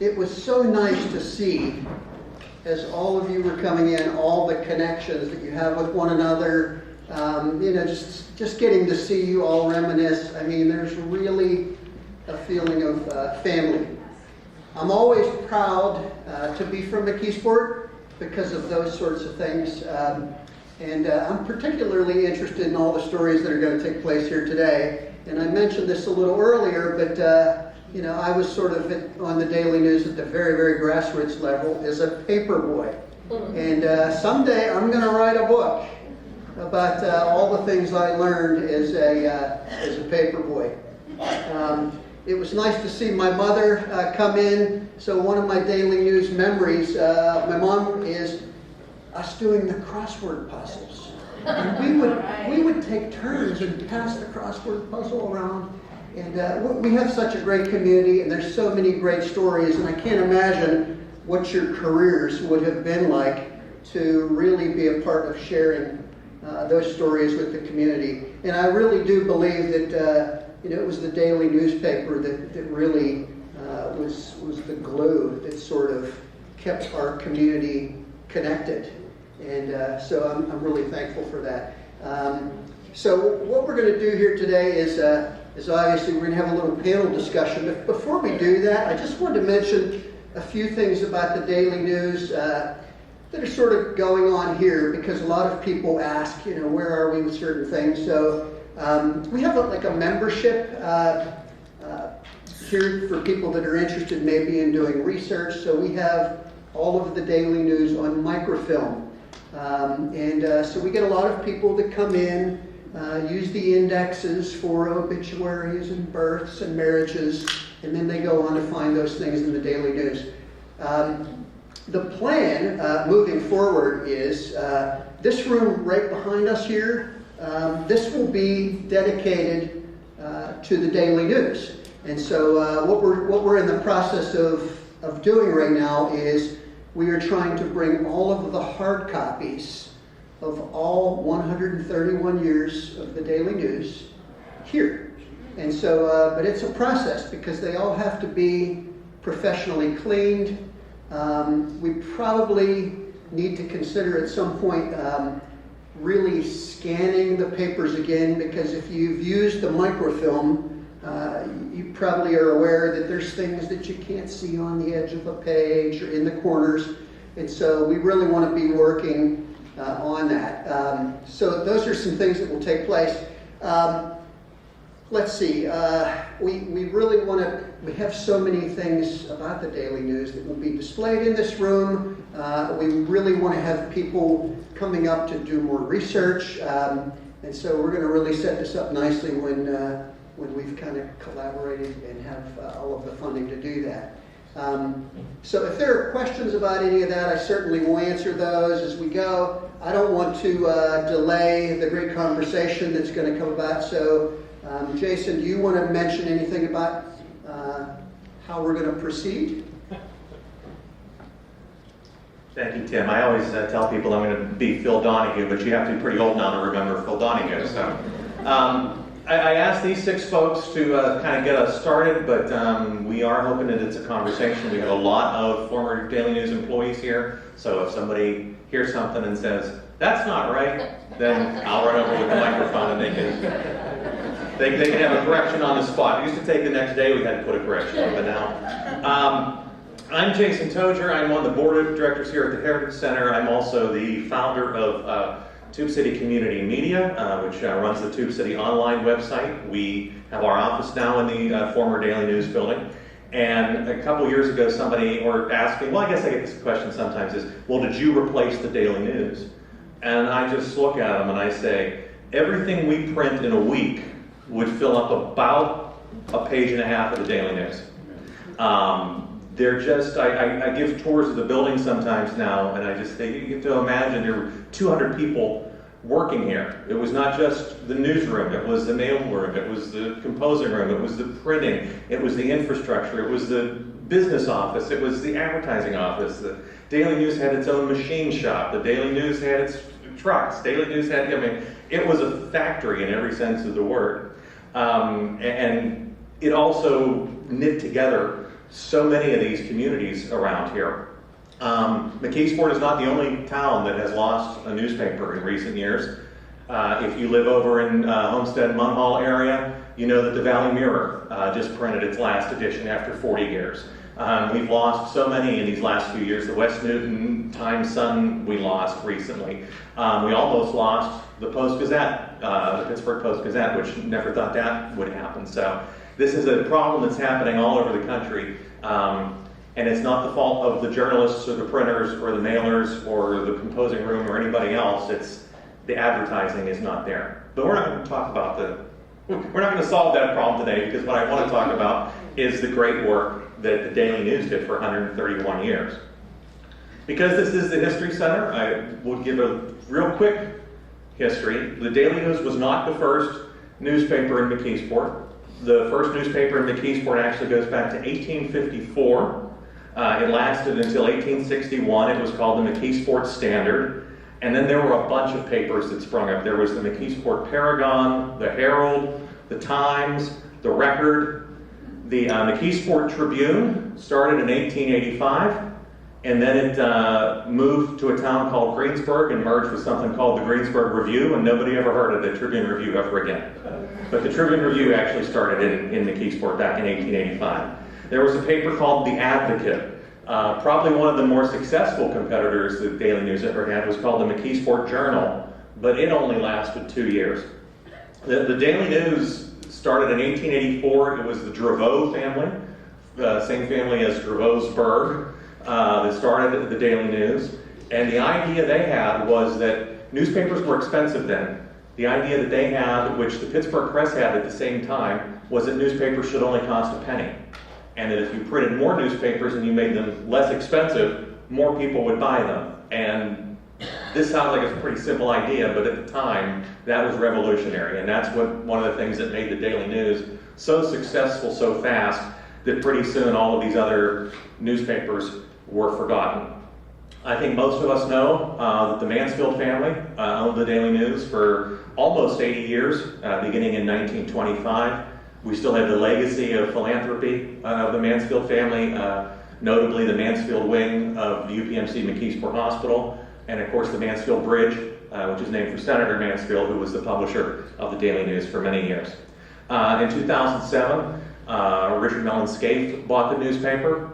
It was so nice to see, as all of you were coming in, all the connections that you have with one another. Just getting to see you all reminisce. I mean, there's really a feeling of family. I'm always proud to be from McKeesport because of those sorts of things. I'm particularly interested in all the stories that are going to take place here today. And I mentioned this a little earlier, but I was sort of on the Daily News at the very, very grassroots level as a paper boy. And someday I'm going to write a book about all the things I learned as a paper boy. It was nice to see my mother come in. So one of my Daily News memories, my mom, is us doing the crossword puzzles. And we would take turns and pass the crossword puzzle around. And we have such a great community, and there's so many great stories, and I can't imagine what your careers would have been like to really be a part of sharing those stories with the community. And I really do believe that it was the daily newspaper that really was the glue that sort of kept our community connected. And so I'm really thankful for that. So what we're going to do here today is obviously we're going to have a little panel discussion. But before we do that, I just wanted to mention a few things about the Daily News that are sort of going on here, because a lot of people ask, where are we with certain things. So we have a membership here for people that are interested maybe in doing research. So we have all of the Daily News on microfilm. So we get a lot of people that come in, use the indexes for obituaries and births and marriages, and then they go on to find those things in the Daily News. The plan moving forward is this room right behind us here, this will be dedicated to the Daily News. And so what we're in the process of doing right now is we are trying to bring all of the hard copies of all 131 years of the Daily News here. And so, but it's a process because they all have to be professionally cleaned. We probably need to consider at some point really scanning the papers again, because if you've used the microfilm, you probably are aware that there's things that you can't see on the edge of a page or in the corners. And so we really want to be working on that. So those are some things that will take place. Let's see. We really want to, we have so many things about the Daily News that will be displayed in this room. We really want to have people coming up to do more research. And so we're going to really set this up nicely when we've kind of collaborated and have all of the funding to do that. So if there are questions about any of that, I certainly will answer those as we go. I don't want to delay the great conversation that's going to come about. So Jason, do you want to mention anything about how we're going to proceed? Thank you, Tim. I always tell people I'm going to be Phil Donahue, but you have to be pretty old now to remember Phil Donahue. So I asked these 6 folks to kind of get us started, but we are hoping that it's a conversation. We have a lot of former Daily News employees here, so if somebody hears something and says, "That's not right," then I'll run over with the microphone and they can have a correction on the spot. It used to take the next day, we had to put a correction on, but now. I'm Jason Tozier. I'm on the board of directors here at the Heritage Center. I'm also the founder of Tube City Community Media, which runs the Tube City online website. We have our office now in the former Daily News building. And a couple years ago, somebody asked me, well, I guess I get this question sometimes, is, well, did you replace the Daily News? And I just look at them and I say, everything we print in a week would fill up about a page and a half of the Daily News. They're just, I give tours of the building sometimes now, and I just think, you have to imagine there were 200 people working here. It was not just the newsroom, it was the mail room, it was the composing room, it was the printing, it was the infrastructure, it was the business office, it was the advertising office. The Daily News had its own machine shop, the Daily News had its trucks, Daily News had, it was a factory in every sense of the word. And it also knit together so many of these communities around here. McKeesport is not the only town that has lost a newspaper in recent years. If you live over in Homestead-Munhall area, you know that the Valley Mirror just printed its last edition after 40 years. We've lost so many in these last few years. The West Newton Times-Sun we lost recently. We almost lost the Post-Gazette, the Pittsburgh Post-Gazette, which never thought that would happen. So this is a problem that's happening all over the country. And it's not the fault of the journalists or the printers or the mailers or the composing room or anybody else. It's the advertising is not there. But we're not going to talk about we're not going to solve that problem today, because what I want to talk about is the great work that the Daily News did for 131 years. Because this is the History Center, I will give a real quick history. The Daily News was not the first newspaper in McKeesport. The first newspaper in McKeesport actually goes back to 1854. It lasted until 1861. It was called the McKeesport Standard. And then there were a bunch of papers that sprung up. There was the McKeesport Paragon, the Herald, the Times, the Record, the McKeesport Tribune started in 1885. And then it moved to a town called Greensburg and merged with something called the Greensburg Review, and nobody ever heard of the Tribune Review ever again. But the Tribune Review actually started in McKeesport back in 1885. There was a paper called The Advocate. Probably one of the more successful competitors that Daily News ever had was called the McKeesport Journal, but it only lasted 2 years. The Daily News started in 1884. It was the Draveau family, same family as Dravosburg, that started the Daily News. And the idea they had was that newspapers were expensive then. The idea that they had, which the Pittsburgh Press had at the same time, was that newspapers should only cost a penny. And that if you printed more newspapers and you made them less expensive, more people would buy them. And this sounds like it's a pretty simple idea, but at the time, that was revolutionary. And that's one of the things that made the Daily News so successful so fast that pretty soon all of these other newspapers were forgotten. I think most of us know that the Mansfield family owned the Daily News for almost 80 years, beginning in 1925. We still have the legacy of philanthropy of the Mansfield family, notably the Mansfield wing of the UPMC McKeesport Hospital, and of course the Mansfield Bridge, which is named for Senator Mansfield, who was the publisher of the Daily News for many years. In 2007, Richard Mellon Scaife bought the newspaper.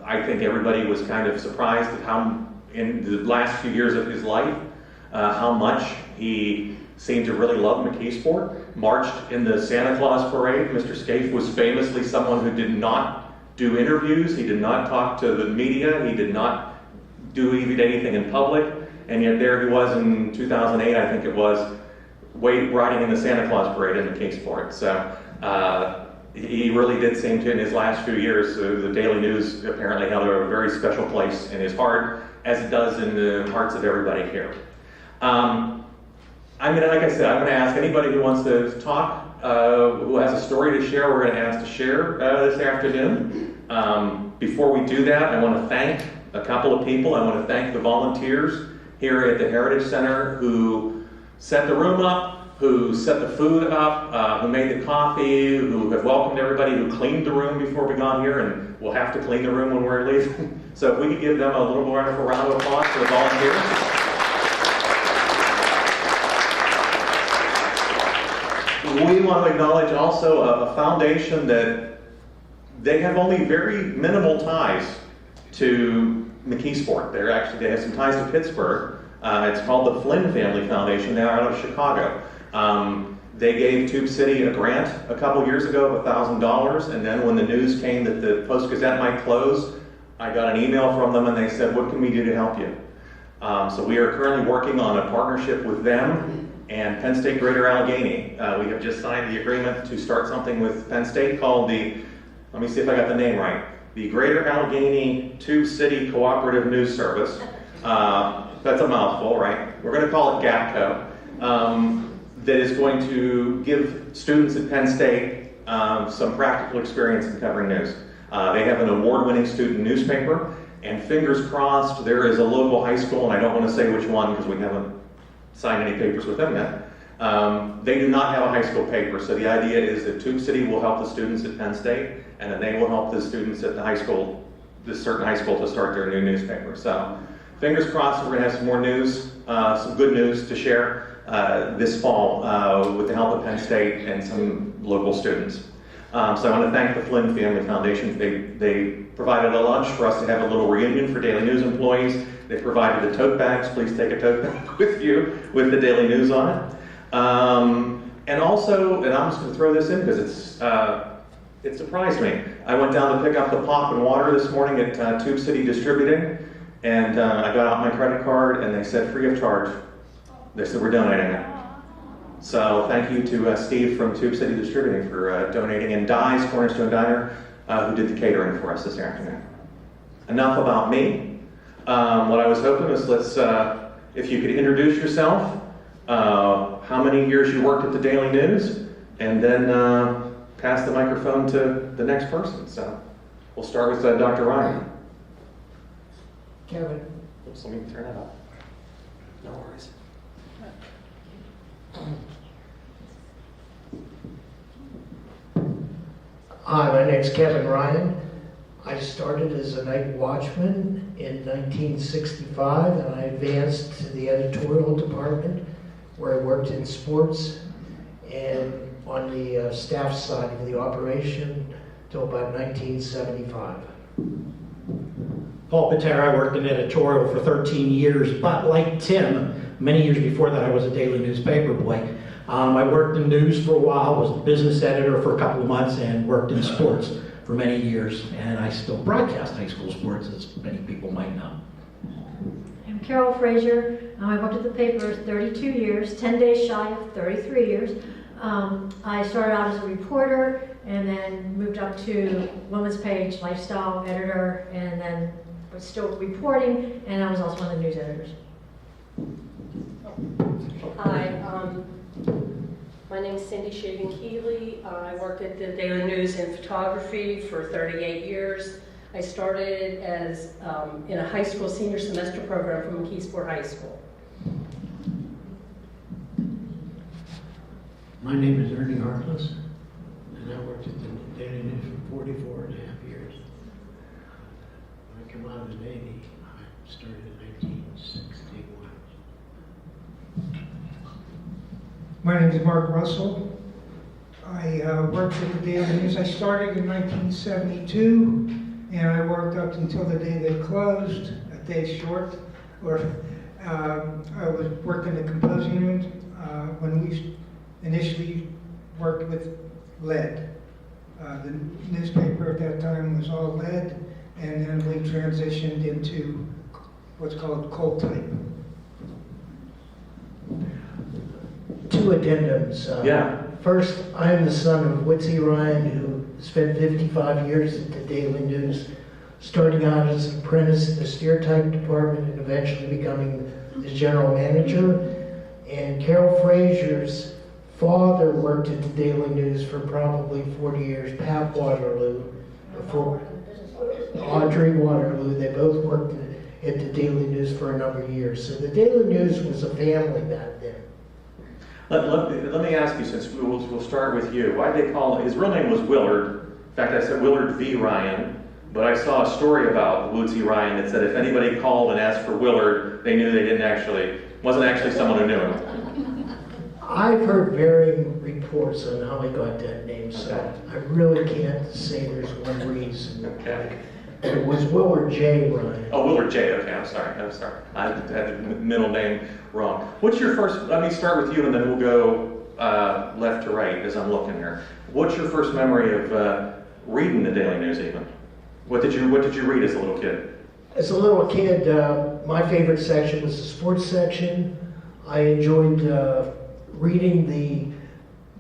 I think everybody was kind of surprised at how, in the last few years of his life, how much he seemed to really love McKeesport, marched in the Santa Claus parade. Mr. Scaife was famously someone who did not do interviews, he did not talk to the media, he did not do even anything in public, and yet there he was in 2008, I think it was, riding in the Santa Claus parade in McKeesport. So he really did seem to, in his last few years, the Daily News apparently held a very special place in his heart, as it does in the hearts of everybody here. Like I said, I'm going to ask anybody who wants to talk, who has a story to share, we're going to ask to share this afternoon. Before we do that, I want to thank a couple of people. I want to thank the volunteers here at the Heritage Center who set the room up, who set the food up, who made the coffee, who have welcomed everybody, who cleaned the room before we got here, and we'll have to clean the room when we're leaving. So if we could give them a little more of a round of applause for the volunteers. We want to acknowledge also a foundation that they have only very minimal ties to McKeesport. They have some ties to Pittsburgh. It's called the Flynn Family Foundation. They are out of Chicago. They gave Tube City a grant a couple years ago of $1,000, and then when the news came that the Post-Gazette might close, I got an email from them and they said, "What can we do to help you?" So we are currently working on a partnership with them and Penn State Greater Allegheny. We have just signed the agreement to start something with Penn State called let me see if I got the name right, the Greater Allegheny Tube City Cooperative News Service. That's a mouthful, right? We're going to call it GAPCO. That is going to give students at Penn State some practical experience in covering news. They have an award-winning student newspaper, and fingers crossed, there is a local high school, and I don't want to say which one because we haven't signed any papers with them yet, They do not have a high school paper, so the idea is that Tube City will help the students at Penn State, and then they will help the students at the high school, this certain high school, to start their new newspaper. So fingers crossed, we're going to have some more news, some good news to share this fall with the help of Penn State and some local students. So I want to thank the Flynn Family Foundation. They provided a lunch for us to have a little reunion for Daily News employees. They provided the tote bags. Please take a tote bag with you with the Daily News on it. And also, and I'm just going to throw this in because it surprised me. I went down to pick up the pop and water this morning at Tube City Distributing, and I got out my credit card, and they said free of charge. They said we're donating it. So thank you to Steve from Tube City Distributing for donating, and Di's Cornerstone Diner, who did the catering for us this afternoon. Enough about me. What I was hoping is if you could introduce yourself, how many years you worked at the Daily News, and then pass the microphone to the next person. So we'll start with Dr. Ryan. Kevin. Oops, let me turn that up. No worries. Hi, my name's Kevin Ryan. I started as a night watchman in 1965, and I advanced to the editorial department where I worked in sports and on the staff side of the operation till about 1975. Paul Paterra. I worked in editorial for 13 years, but like Tim, many years before that I was a daily newspaper boy. I worked in news for a while, was the business editor for a couple of months, and worked in sports for many years, and I still broadcast high school sports, as many people might know. I'm Carol Frazier. I worked at the paper 32 years, 10 days shy of 33 years. I started out as a reporter and then moved up to Women's Page, lifestyle editor, and then was still reporting, and I was also one of the news editors. Hi, my name is Cindy Shegan Keeley. I worked at the Daily News in photography for 38 years. I started as in a high school senior semester program from McKeesport High School. My name is Ernie Harkless, and I worked at the Daily News for 44 and a half years. When I came out of the Navy, I started in 1961. My name is Mark Russell. I worked at the Daily News. I started in 1972, and I worked up until the day they closed, a day short. I was working in the composing room when we initially worked with lead. The newspaper at that time was all lead, and then we transitioned into what's called cold type. Two addendums. Yeah. First, I'm the son of Wootsie Ryan, who spent 55 years at the Daily News, starting out as an apprentice in the stereotype department and eventually becoming the general manager. And Carol Frazier's father worked at the Daily News for probably 40 years, Pat Waterloo, before Audrey Waterloo. They both worked at the Daily News for a number of years. So the Daily News was a family back then. Let me ask you, since we'll start with you. Why did they call it? His real name was Willard. In fact, I said Willard V. Ryan, but I saw a story about Wootsie Ryan that said if anybody called and asked for Willard, they knew wasn't actually someone who knew him. I've heard varying reports on how he got that name, so I really can't say there's one reason. Okay. It was Willard J. Ryan. Oh, Willard J. Okay, I'm sorry. I had the middle name wrong. What's your first? Let me start with you, and then we'll go left to right as I'm looking here. What's your first memory of reading the Daily News? Even what did you read as a little kid? As a little kid, my favorite section was the sports section. I enjoyed reading the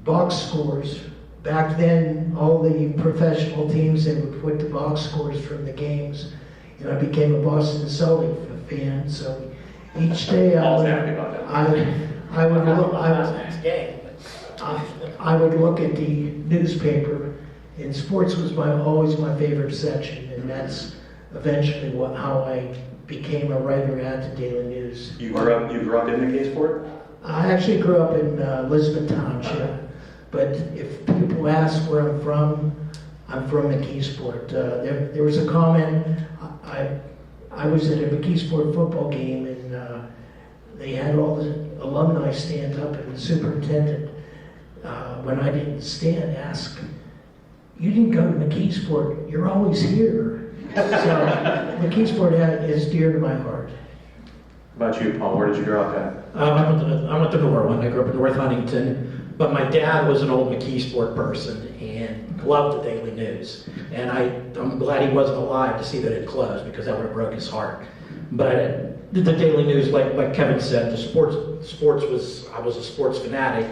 box scores. Back then, all the professional teams, they would put the box scores from the games, and I became a Boston Celtics fan. So each day I would look at the newspaper, and sports was always my favorite section, and that's eventually how I became a writer at the Daily News. You grew up in McKeesport? I actually grew up in Elizabeth Township, but if people ask where I'm from McKeesport. There was a comment, I was at a McKeesport football game, and they had all the alumni stand up, and the superintendent, when I didn't stand, asked, "You didn't go to McKeesport, you're always here." So McKeesport is dear to my heart. How about you, Paul? Where did you grow up at? I went to Norwin. I grew up in North Huntington, but my dad was an old McKeesport person and loved the Daily News. And I'm glad he wasn't alive to see that it closed, because that would have broke his heart. But the Daily News, like Kevin said, I was a sports fanatic.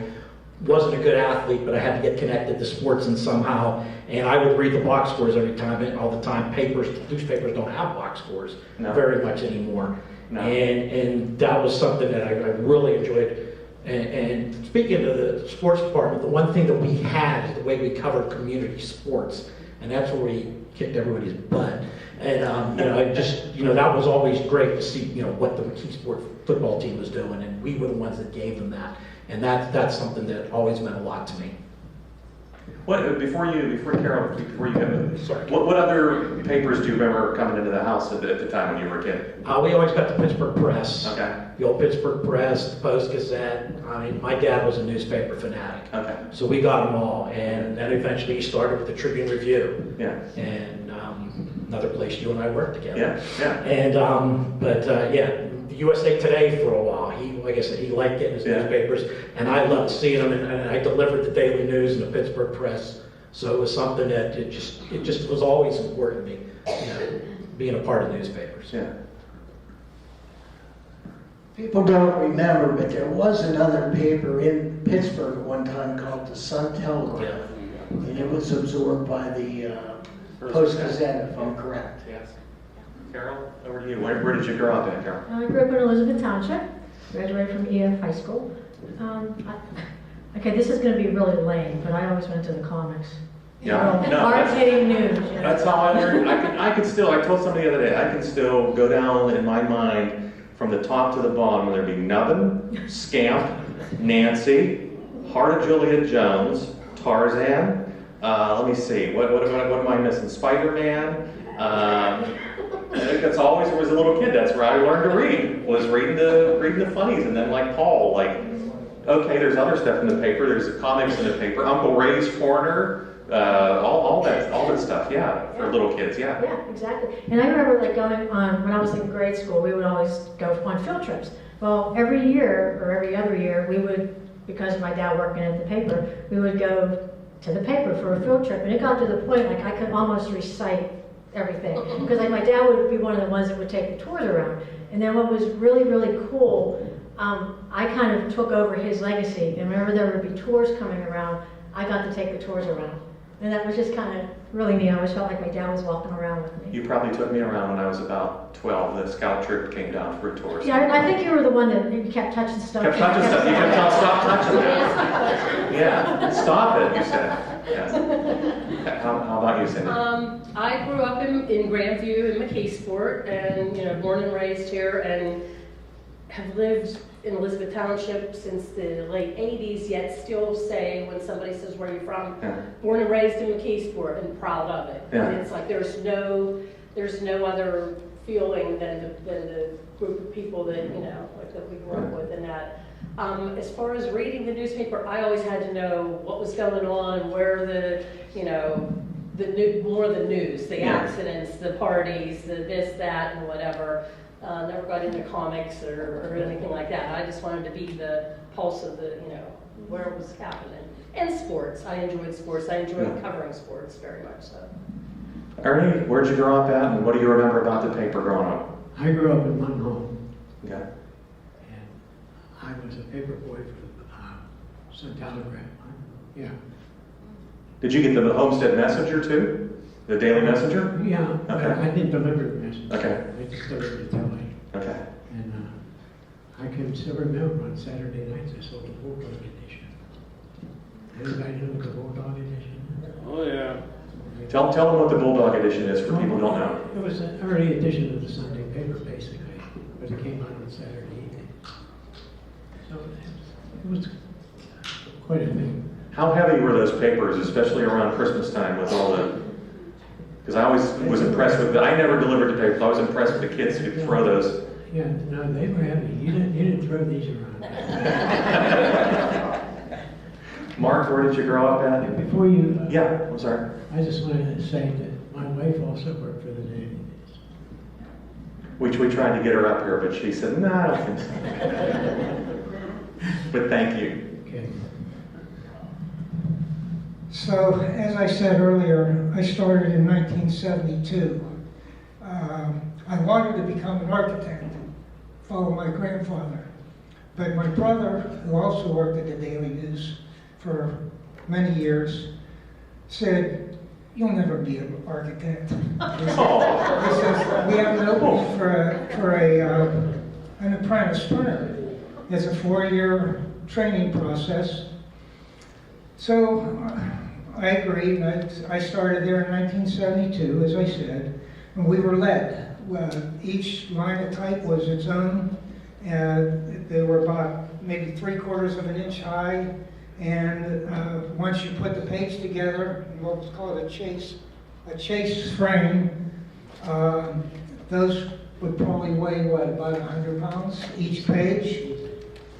Wasn't a good athlete, but I had to get connected to sports and somehow. And I would read the box scores every time, all the time. Newspapers don't have box scores very much anymore. No. And that was something that I really enjoyed. And speaking of the sports department, the one thing that we had is the way we covered community sports, and that's where we kicked everybody's butt. And that was always great to see what the McKeesport football team was doing, and we were the ones that gave them that. And that's something that always meant a lot to me. Before you go, Sorry. what other papers do you remember coming into the house at the time when you were a kid? We always got the Pittsburgh Press. Okay. The old Pittsburgh Press, the Post-Gazette. I mean, my dad was a newspaper fanatic. Okay. So we got them all. And then eventually he started with the Tribune Review. Yeah. And another place you and I worked together. Yeah, yeah. And, the USA Today for a while. Like I said, he liked getting his newspapers. And I loved seeing them. And I delivered the Daily News and the Pittsburgh Press. So it was something that it just was always important to me, being a part of newspapers. Yeah. People don't remember, but there was another paper in Pittsburgh at one time called the Sun-Telegraph. And it was absorbed by the Post-Gazette, if I'm correct. Yes. Carol, over to you. Where did you grow up at, Carol? I grew up in Elizabeth Township, graduated from EF High School. Okay, this is going to be really lame, but I always went to the comics. Hard-hitting news. That's how I learned. I told somebody the other day, I can still go down in my mind from the top to the bottom, where there'd be Nubbin, Scamp, Nancy, Heart of Juliet Jones, Tarzan. Let me see. What am I missing? Spider-Man. That's always, as a little kid, that's where I learned to read. Was reading the funnies, and then like Paul, okay, there's other stuff in the paper. There's the comics in the paper. Uncle Ray's Corner. All that stuff, for little kids, Yeah, exactly. And I remember going on, when I was in grade school, we would always go on field trips. Well, every year, or every other year, we would, because of my dad working at the paper, we would go to the paper for a field trip. And it got to the point, I could almost recite everything. Because my dad would be one of the ones that would take the tours around. And then what was really, really cool, I kind of took over his legacy. And whenever there would be tours coming around, I got to take the tours around. And that was just kind of really neat. I always felt like my dad was walking around with me. You probably took me around when I was about 12. The scout trip came down for a tour. Yeah, I think you were the one that you kept touching stuff. You kept telling, stop touching it. Yeah, stop it, you said. Yeah. How about you, Cindy? I grew up in Grandview in McKeesport, and born and raised here, and have lived in Elizabeth Township since the late 80s, yet still say when somebody says, where are you from? Born and raised in McKeesport, and proud of it. Yeah. And it's like there's no other feeling than the group of people that, that we grew up with, and that. As far as reading the newspaper, I always had to know what was going on, where more the news, the accidents, the parties, the this, that, and whatever. Never got into comics or anything like that. I just wanted to be the pulse of where it was happening. And sports. I enjoyed sports. I enjoyed covering sports very much so. Ernie, where'd you grow up at, and what do you remember about the paper growing up? I grew up in Monroe. Okay. And I was a paper boy for the Sun-Telegraph. Yeah. Did you get the Homestead Messenger too? The Daily Messenger? Yeah. Okay. I didn't deliver the message. Okay. I just delivered the telly. Okay. And I can still remember on Saturday nights I sold the Bulldog edition. Anybody know what the Bulldog edition is? Oh, yeah. Tell them what the Bulldog edition is for people who don't know. It was an early edition of the Sunday paper, basically, but it came out on Saturday evening. So So it was quite a thing. How heavy were those papers, especially around Christmas time with all the, because I always was impressed with, I never delivered the papers, I was impressed with the kids who could throw those. Yeah, no, they were heavy. You didn't throw these around. Mark, where did you grow up at? And before you, Yeah, I'm sorry. I just wanted to say that my wife also worked for the Daily News. Which we tried to get her up here, but she said, no, I don't think so. But thank you. Okay. So, as I said earlier, I started in 1972. I wanted to become an architect, follow my grandfather. But my brother, who also worked at the Daily News for many years, said, "You'll never be an architect." He says, "We have an opening for an apprentice printer. It's a 4-year training process." So I agreed, and I started there in 1972, as I said, and we were led. Each line of type was its own, and they were about maybe 3/4 of an inch high, and once you put the page together, in what was called a chase frame, those would probably weigh, about 100 pounds each page.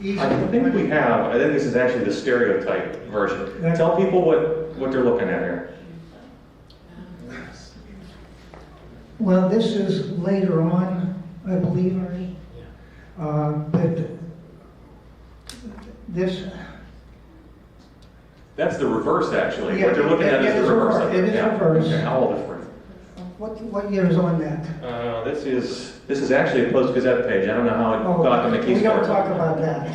I think we have, I think this is actually the stereotype version. Tell people what they're looking at here. Well, this is later on, I believe, Ernie. But this... That's the reverse, actually. Yeah, What they're looking at it is is the reverse. reverse. It is reverse. Okay, how old is it? What year is on that? This is actually a Post-Gazette page. I don't know how it got to McKeesport. We don't talk about that.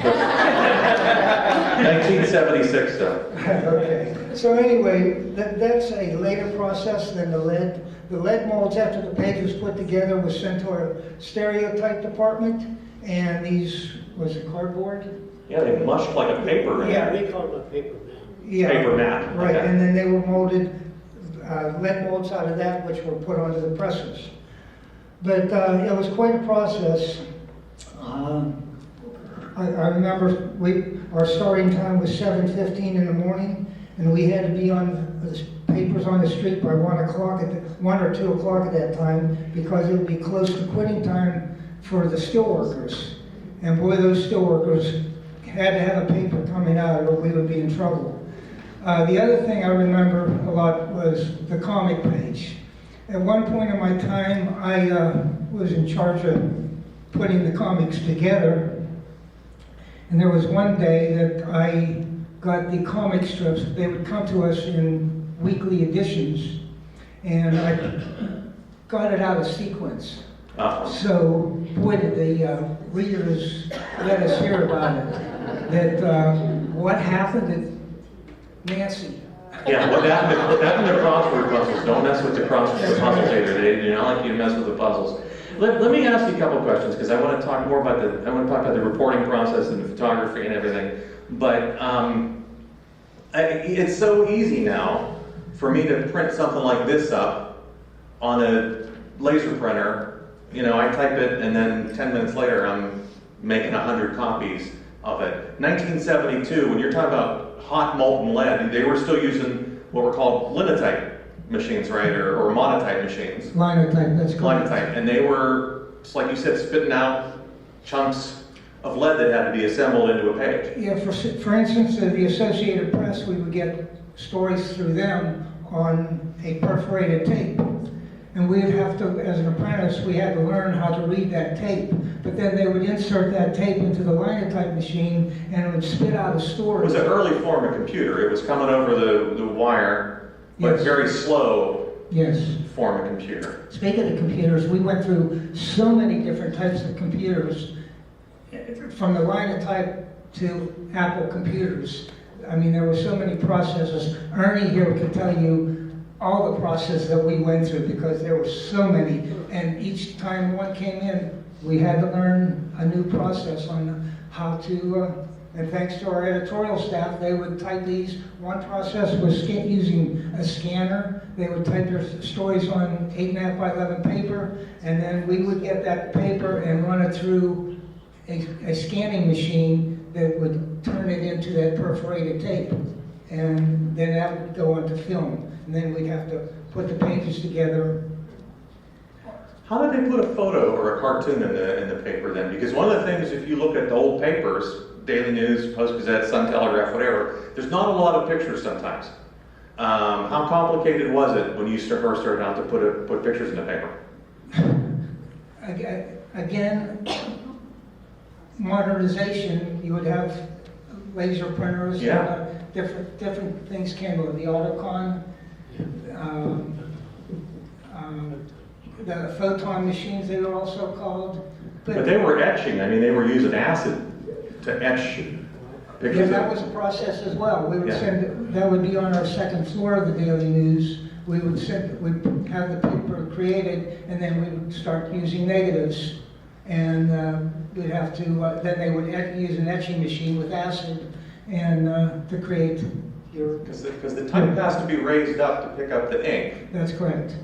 1976, though. Okay. So anyway, that's a later process than the lead. The lead molds, after the page was put together, was sent to our stereotype department, and these, was it cardboard? Yeah, they mushed like a paper. Yeah. We call them a paper mat. Yeah. Paper mat. Right, Okay. and then they were molded, lead molds out of that, which were put onto the presses. But it was quite a process. I remember our starting time was 7:15 in the morning, and we had to be on the papers on the street by 1 or 2 o'clock at that time, because it would be close to quitting time for the steelworkers. And boy, those steelworkers had to have a paper coming out, or we would be in trouble. The other thing I remember a lot was the comic page. At one point in my time, I was in charge of putting the comics together. And there was one day that I got the comic strips. They would come to us in weekly editions. And I got it out of sequence. So, boy, did the readers let us hear about it. That what happened at Nancy. Yeah, what happened to crossword puzzles? Don't mess with the crossword puzzles either. They do not like you to mess with the puzzles. Let me ask you a couple of questions, because I want to talk more about the reporting process and the photography and everything. But it's so easy now for me to print something like this up on a laser printer. You know, I type it, and then 10 minutes later, I'm making 100 copies of it. 1972, when you're talking about hot molten lead, they were still using what were called linotype machines, right, or monotype machines. Linotype, that's correct. Linotype, and they were, just like you said, spitting out chunks of lead that had to be assembled into a page. Yeah, for instance, the Associated Press, we would get stories through them on a perforated tape. And we would have to, as an apprentice, we had to learn how to read that tape. But then they would insert that tape into the linotype machine, and it would spit out a story. It was an early form of computer. It was coming over the wire, but Yes. very slow Yes. form of computer. Speaking of computers, we went through so many different types of computers, from the linotype to Apple computers. I mean, there were so many processes. Ernie here can tell you all the processes that we went through, because there were so many. And each time one came in, we had to learn a new process on how to, and thanks to our editorial staff, they would type these. One process was using a scanner. They would type their stories on 8.5 by 11 paper, and then we would get that paper and run it through a scanning machine that would turn it into that perforated tape. And then that would go onto film. And then we'd have to put the pages together. How did they put a photo or a cartoon in the paper then? Because one of the things, if you look at the old papers, Daily News, Post-Gazette, Sun Telegraph, whatever, there's not a lot of pictures sometimes. How complicated was it when you first started out to put pictures in the paper? Again, modernization, you would have laser printers, Yeah. different things came with the Autocon, the photon machines, they were also called. But they were etching. I mean, they were using acid to etch Yeah, pictures. that was a process as well. We would Yeah. send, that would be on our second floor of the Daily News. We'd have the paper created, and then we would start using negatives. And we'd have to, then they would use an etching machine with acid and to create your, Because the type has to be raised up to pick up the ink that's correct.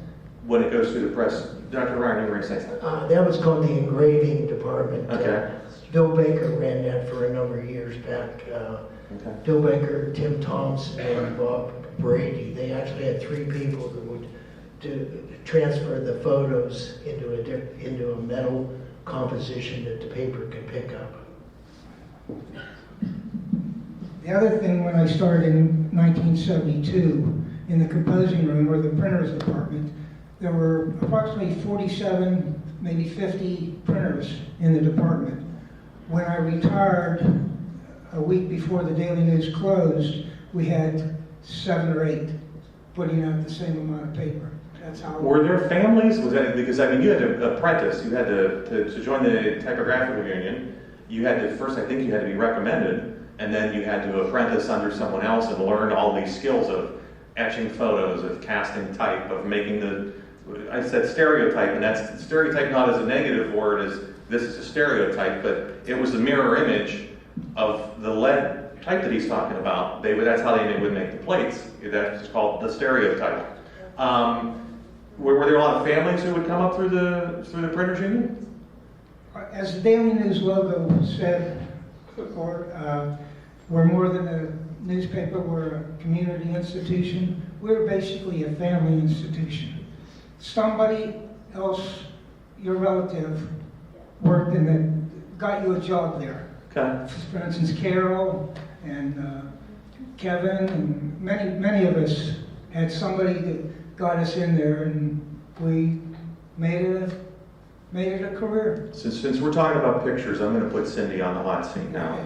when it goes through the press. Dr. Ryan, you were going to say something? That was called the engraving department. Okay. Bill Baker ran that for a number of years back. Okay. Bill Baker, Tim Thompson, and Bob Brady. They actually had 3 people that would transfer the photos into a metal composition that the paper could pick up. The other thing, when I started in 1972 in the composing room or the printers department, there were approximately 47, maybe 50 printers in the department. When I retired a week before the Daily News closed, we had 7 or 8 putting out the same amount of paper. That's how. Were there families? Was that because I mean you had to apprentice, you had to join the typographical union. You had to first, I think you had to be recommended, and then you had to apprentice under someone else and learn all these skills of etching photos, of casting type, of making the. I said stereotype, and that's stereotype not as a negative word as this is a stereotype, but it was a mirror image of the lead type that he's talking about. That's how they would make the plates. That's called the stereotype. Were there a lot of families who would come up through the printers union? As the Daily News logo said, we're more than a newspaper, we're a community institution. We're basically a family institution. Somebody else, your relative, worked in that, got you a job there. Okay. For instance, Carol and Kevin and many of us had somebody that got us in there, and we made it a career. Since we're talking about pictures, I'm going to put Cindy on the hot seat now.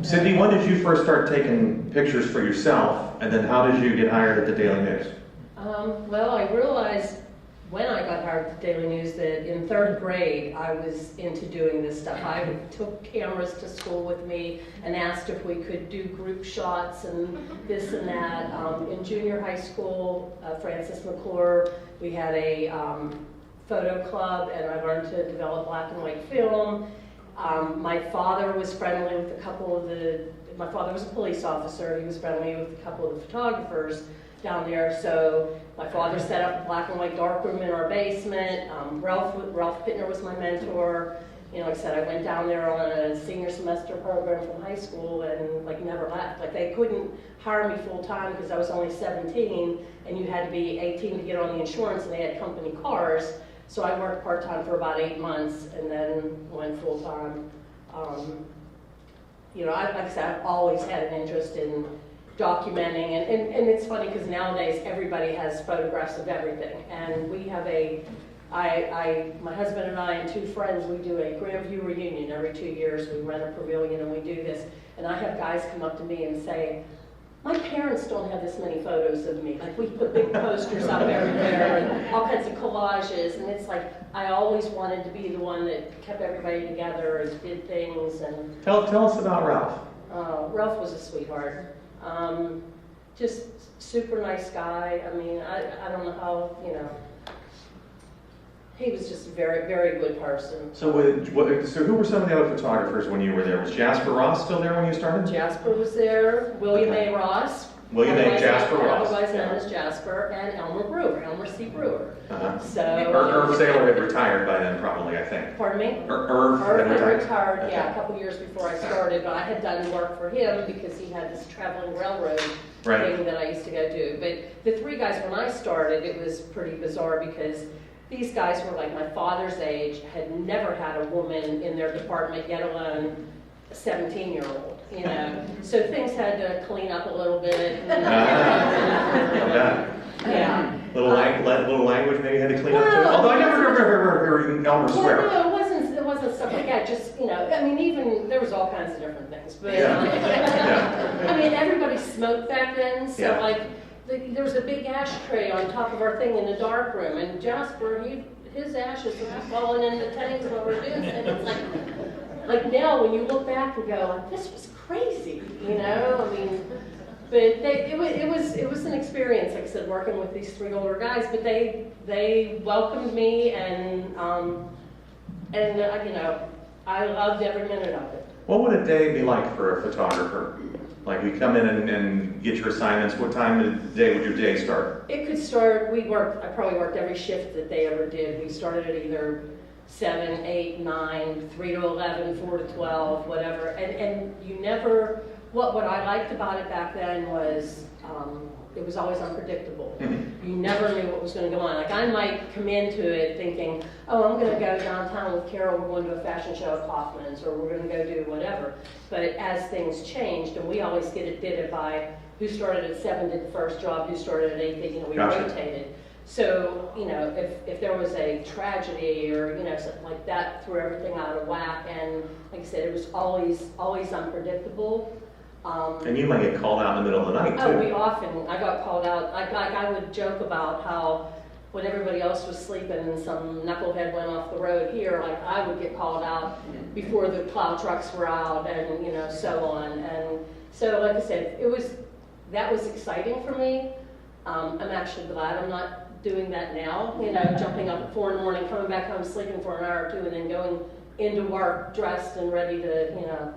Cindy, when did you first start taking pictures for yourself, and then how did you get hired at the Daily News? Well, I realized when I got hired at the Daily News that in 3rd grade I was into doing this stuff. I took cameras to school with me and asked if we could do group shots and this and that. In junior high school, Francis McClure, we had a photo club, and I learned to develop black and white film. My father was friendly with a couple of my father was a police officer. He was friendly with a couple of the photographers down there, so my father set up a black and white darkroom in our basement. Ralph Pittner was my mentor. You know, like I said, I went down there on a senior semester program from high school and like never left. Like they couldn't hire me full time because I was only 17, and you had to be 18 to get on the insurance, and they had company cars. So I worked part time for about 8 months and then went full time. You know, like I said, I've always had an interest in documenting, and it's funny because nowadays everybody has photographs of everything, and we have my husband and I and 2 friends, we do a Grandview reunion every 2 years. We rent a pavilion and we do this, and I have guys come up to me and say, my parents don't have this many photos of me. Like we put big posters up everywhere and all kinds of collages, and it's like I always wanted to be the one that kept everybody together and did things. And Tell us about Ralph. Ralph was a sweetheart. Just super nice guy. I mean, I don't know how, you know, he was just a very, very good person. So who were some of the other photographers when you were there? Was Jasper Ross still there when you started? Jasper was there, William A. Ross, William A. Jasper Ross. Otherwise known as Jasper, and Elmer C. Brewer. Uh-huh. Irv Saylor had retired by then, probably, I think. Pardon me? Irv Irv had had retired, Okay. yeah, a couple years before I started, but I had done work for him because he had this traveling railroad Right. thing that I used to go do. But the three guys, when I started, it was pretty bizarre because these guys were like my father's age, had never had a woman in their department, yet alone a 17-year-old. You know, so things had to clean up a little bit. Yeah. Little language maybe had to clean up too. Well, Although I never remember hearing Elmer swear. Well, no, it wasn't stuff like that. Just, you know, I mean, even there was all kinds of different things. But Yeah. I mean, everybody smoked back then, so Yeah. like there was a big ashtray on top of our thing in the dark room, and Jasper, his ashes were falling in the tanks while we're doing it. And it's like now when you look back and go, like, this was crazy, you know? I mean, but it was an experience, like I said, working with these three older guys. But they welcomed me, and you know, I loved every minute of it. What would a day be like for a photographer? Like you come in and get your assignments. What time of the day would your day start? It could start. I probably worked every shift that they ever did. We started at either 7, 8, 9, 3 to 11, 4 to 12, whatever. And you never. What I liked about it back then was it was always unpredictable. Mm-hmm. You never knew what was going to go on. Like I might come into it thinking, oh, I'm going to go downtown with Carol, we're going to a fashion show at Kaufman's, or we're going to go do whatever. But as things changed, and we always did it by who started at 7 did the first job, who started at 8, you know, we Gotcha. rotated. So, you know, if there was a tragedy or, you know, something like that, threw everything out of whack. And like I said, it was always unpredictable. And you might get called out in the middle of the night too. I got called out. Like I would joke about how when everybody else was sleeping and some knucklehead went off the road here, like I would get called out before the plow trucks were out, and you know, so on. And so, like I said, that was exciting for me. I'm actually glad I'm not doing that now. You know, jumping up at 4 in the morning, coming back home, sleeping for an hour or two, and then going into work dressed and ready to, you know,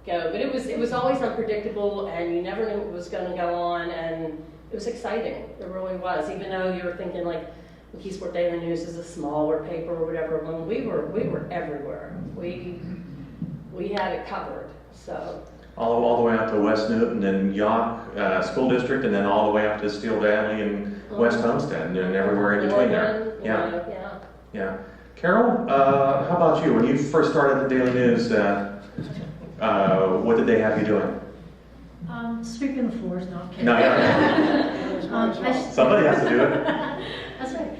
go. But it was always unpredictable, and you never knew what was going to go on, and it was exciting. It really was. Even though you were thinking like McKeesport Daily News is a smaller paper or whatever, when we were everywhere. We had it covered. So All the way out to West Newton and York School District, and then all the way up to Steel Valley and West Homestead, and everywhere in between there. Yeah. Carol, how about you? When you first started the Daily News, what did they have you doing? Sweeping the floors, no, I'm kidding. No, yeah. Somebody has to do it. That's right.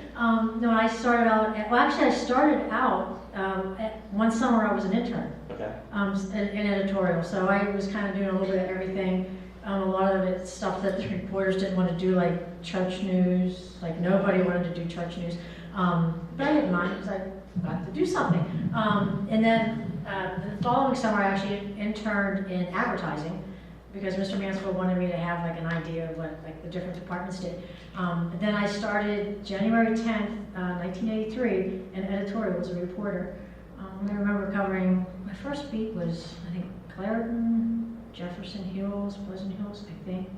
No, I started out, I started out, one summer I was an intern. Okay. In editorial, so I was kind of doing a little bit of everything. A lot of it stuff that the reporters didn't want to do, like church news. Like nobody wanted to do church news, but I didn't mind because I got to do something. And then the following summer, I actually interned in advertising because Mr. Mansfield wanted me to have like an idea of what like the different departments did. Then I started January 10th, 1983, in editorial as a reporter. I remember covering, my first beat was, I think, Clarendon, Jefferson Hills, Pleasant Hills, I think.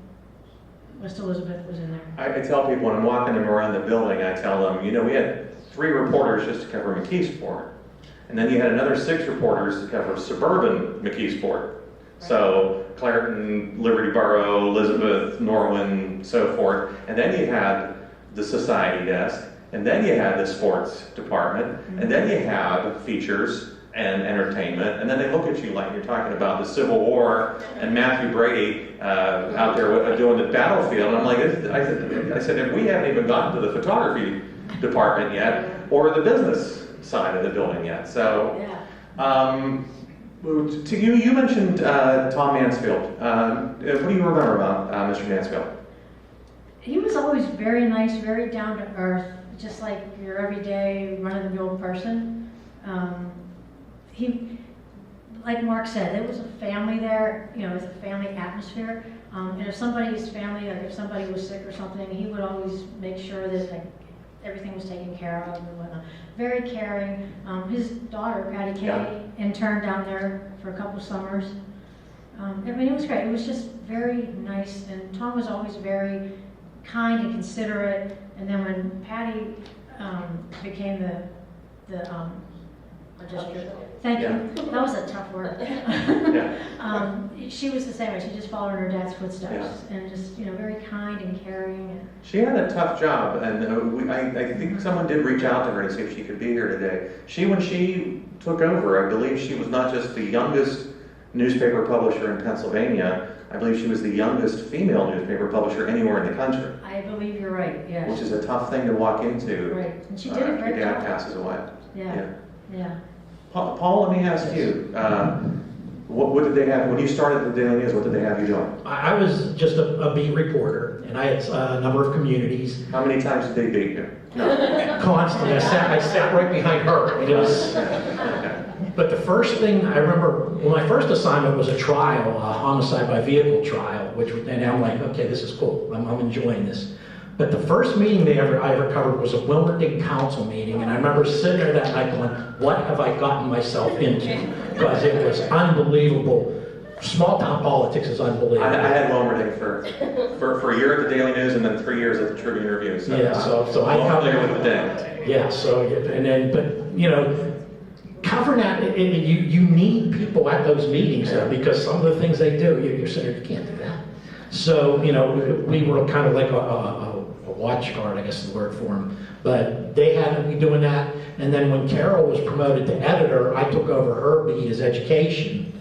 West Elizabeth was in there. I tell people when I'm walking them around the building, I tell them, you know, we had 3 reporters just to cover McKeesport. And then you had another 6 reporters to cover suburban McKeesport. Right. So Clarendon, Liberty Borough, Elizabeth, Norwin, so forth. And then you had the society desk. And then you had the sports department, and then you have features and entertainment, and then they look at you like you're talking about the Civil War and Matthew Brady out there doing the battlefield. And I'm like, I said, we haven't even gotten to the photography department yet, or the business side of the building yet. So, to you mentioned Tom Mansfield. What do you remember about Mr. Mansfield? He was always very nice, very down to earth. Just like your everyday run-of-the-mill person. He, like Mark said, there was a family there, you know, it was a family atmosphere. And if somebody's family, like if somebody was sick or something, he would always make sure that like everything was taken care of and whatnot. Very caring. His daughter, Patty Kay, interned down there for a couple summers. I mean, it was great. It was just very nice, and Tom was always very kind and considerate. And then when Patty became the thank you. That was a tough word. She was the same way. She just followed her dad's footsteps, and just very kind and caring. And She had a tough job, and I think someone did reach out to her to see if she could be here today. When she took over, I believe she was not just the youngest newspaper publisher in Pennsylvania. I believe she was the youngest female newspaper publisher anywhere in the country. I believe you're right. Yes. Which is a tough thing to walk into. Right, and she did a great Your dad job. passes away. Yeah. Paul, let me ask you. What did they have when you started the Daily News? What did they have you doing? I was just a beat reporter, and I had a number of communities. How many times did they beat you? No. Constantly. I sat right behind her. It was, but the first thing I remember, my first assignment was a trial, a homicide by vehicle trial, and I'm like, okay, this is cool. I'm enjoying this. But the first meeting I ever covered was a Willard council meeting, and I remember sitting there that night going, what have I gotten myself into? Because it was unbelievable. Small town politics is unbelievable. I had Wilmerding for a year at the Daily News and then 3 years at the Tribune Review. So, so I familiar covered with the day. Yeah, covering that, you need people at those meetings though, because some of the things they do, you're saying you can't do that. So, we were kind of like a watch guard, I guess is the word for them. But they had me doing that. And then when Carol was promoted to editor, I took over her beat as education,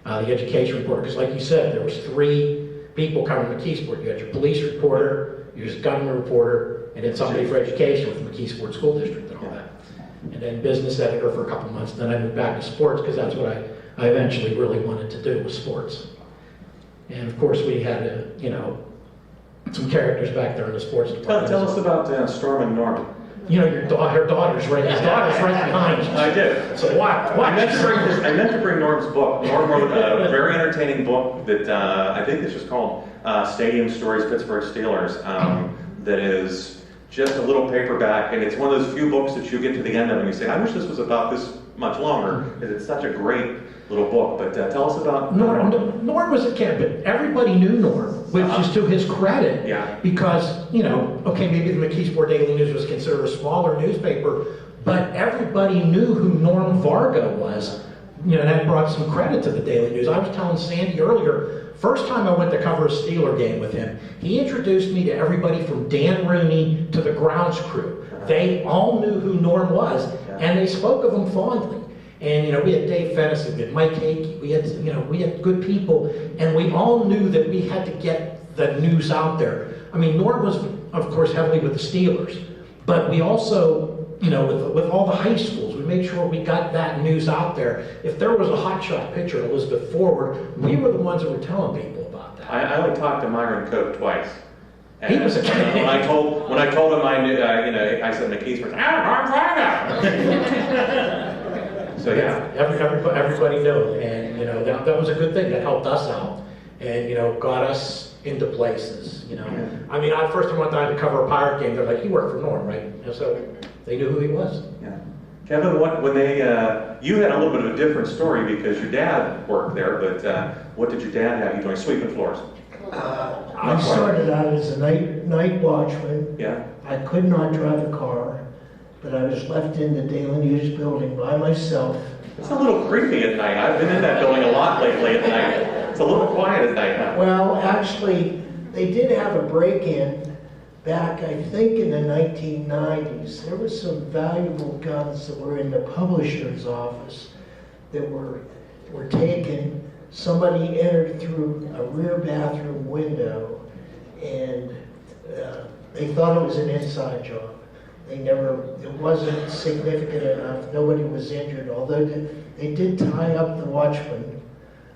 the education reporter. Because like you said, there was 3 people covering McKeesport. You had your police reporter, your government reporter, and then somebody for education with the McKeesport School District and all that. And then business editor for a couple months. Then I moved back to sports because that's what I eventually really wanted to do, was sports. And of course we had, some characters back there in the sports department. Tell us about Storm and Norm. Her daughter's right. His daughter's right behind you. I did. So what? I meant to bring Norm's book. Norm wrote a very entertaining book that I think it's just called Stadium Stories, Pittsburgh Steelers. That is just a little paperback, and it's one of those few books that you get to the end of and you say, I wish this was about this much longer, because it's such a great little book. But tell us about Norm. Norm was a kid, but everybody knew Norm, which is to his credit. Yeah. Because, okay, maybe the McKeesport Daily News was considered a smaller newspaper, but everybody knew who Norm Varga was. That brought some credit to the Daily News. I was telling Sandy earlier, first time I went to cover a Steeler game with him, he introduced me to everybody from Dan Rooney to the grounds crew. They all knew who Norm was, and they spoke of him fondly. And we had Dave Fennessy, we had Mike Hakey, we had good people, and we all knew that we had to get the news out there. I mean, Norm was, of course, heavily with the Steelers, but we also, with all the high schools, we made sure we got that news out there. If there was a hotshot pitcher, Elizabeth Forward, we were the oones that were telling people about that. I only talked to Myron Cope twice. And he was a kid. When I told him I knew, I said McKeesport. Norm Varga. So yeah, everybody knew, and that was a good thing. That helped us out, and got us into places. I mean, first time I went down to cover a Pirate game, they're like, "You work for Norm, right?" And so they knew who he was. Yeah. Kevin, you had a little bit of a different story because your dad worked there, but what did your dad have you doing? Sweeping floors. I started out as a night watchman. Yeah. I could not drive a car, but I was left in the Daily News building by myself. It's a little creepy at night. I've been in that building a lot lately at night. It's a little quiet at night. Huh? Well, actually, they did have a break-in back, I think, in the 1990s. There were some valuable guns that were in the publisher's office that were taken. Somebody entered through a rear bathroom window, and they thought it was an inside job. It wasn't significant enough. Nobody was injured, although they did tie up the watchman,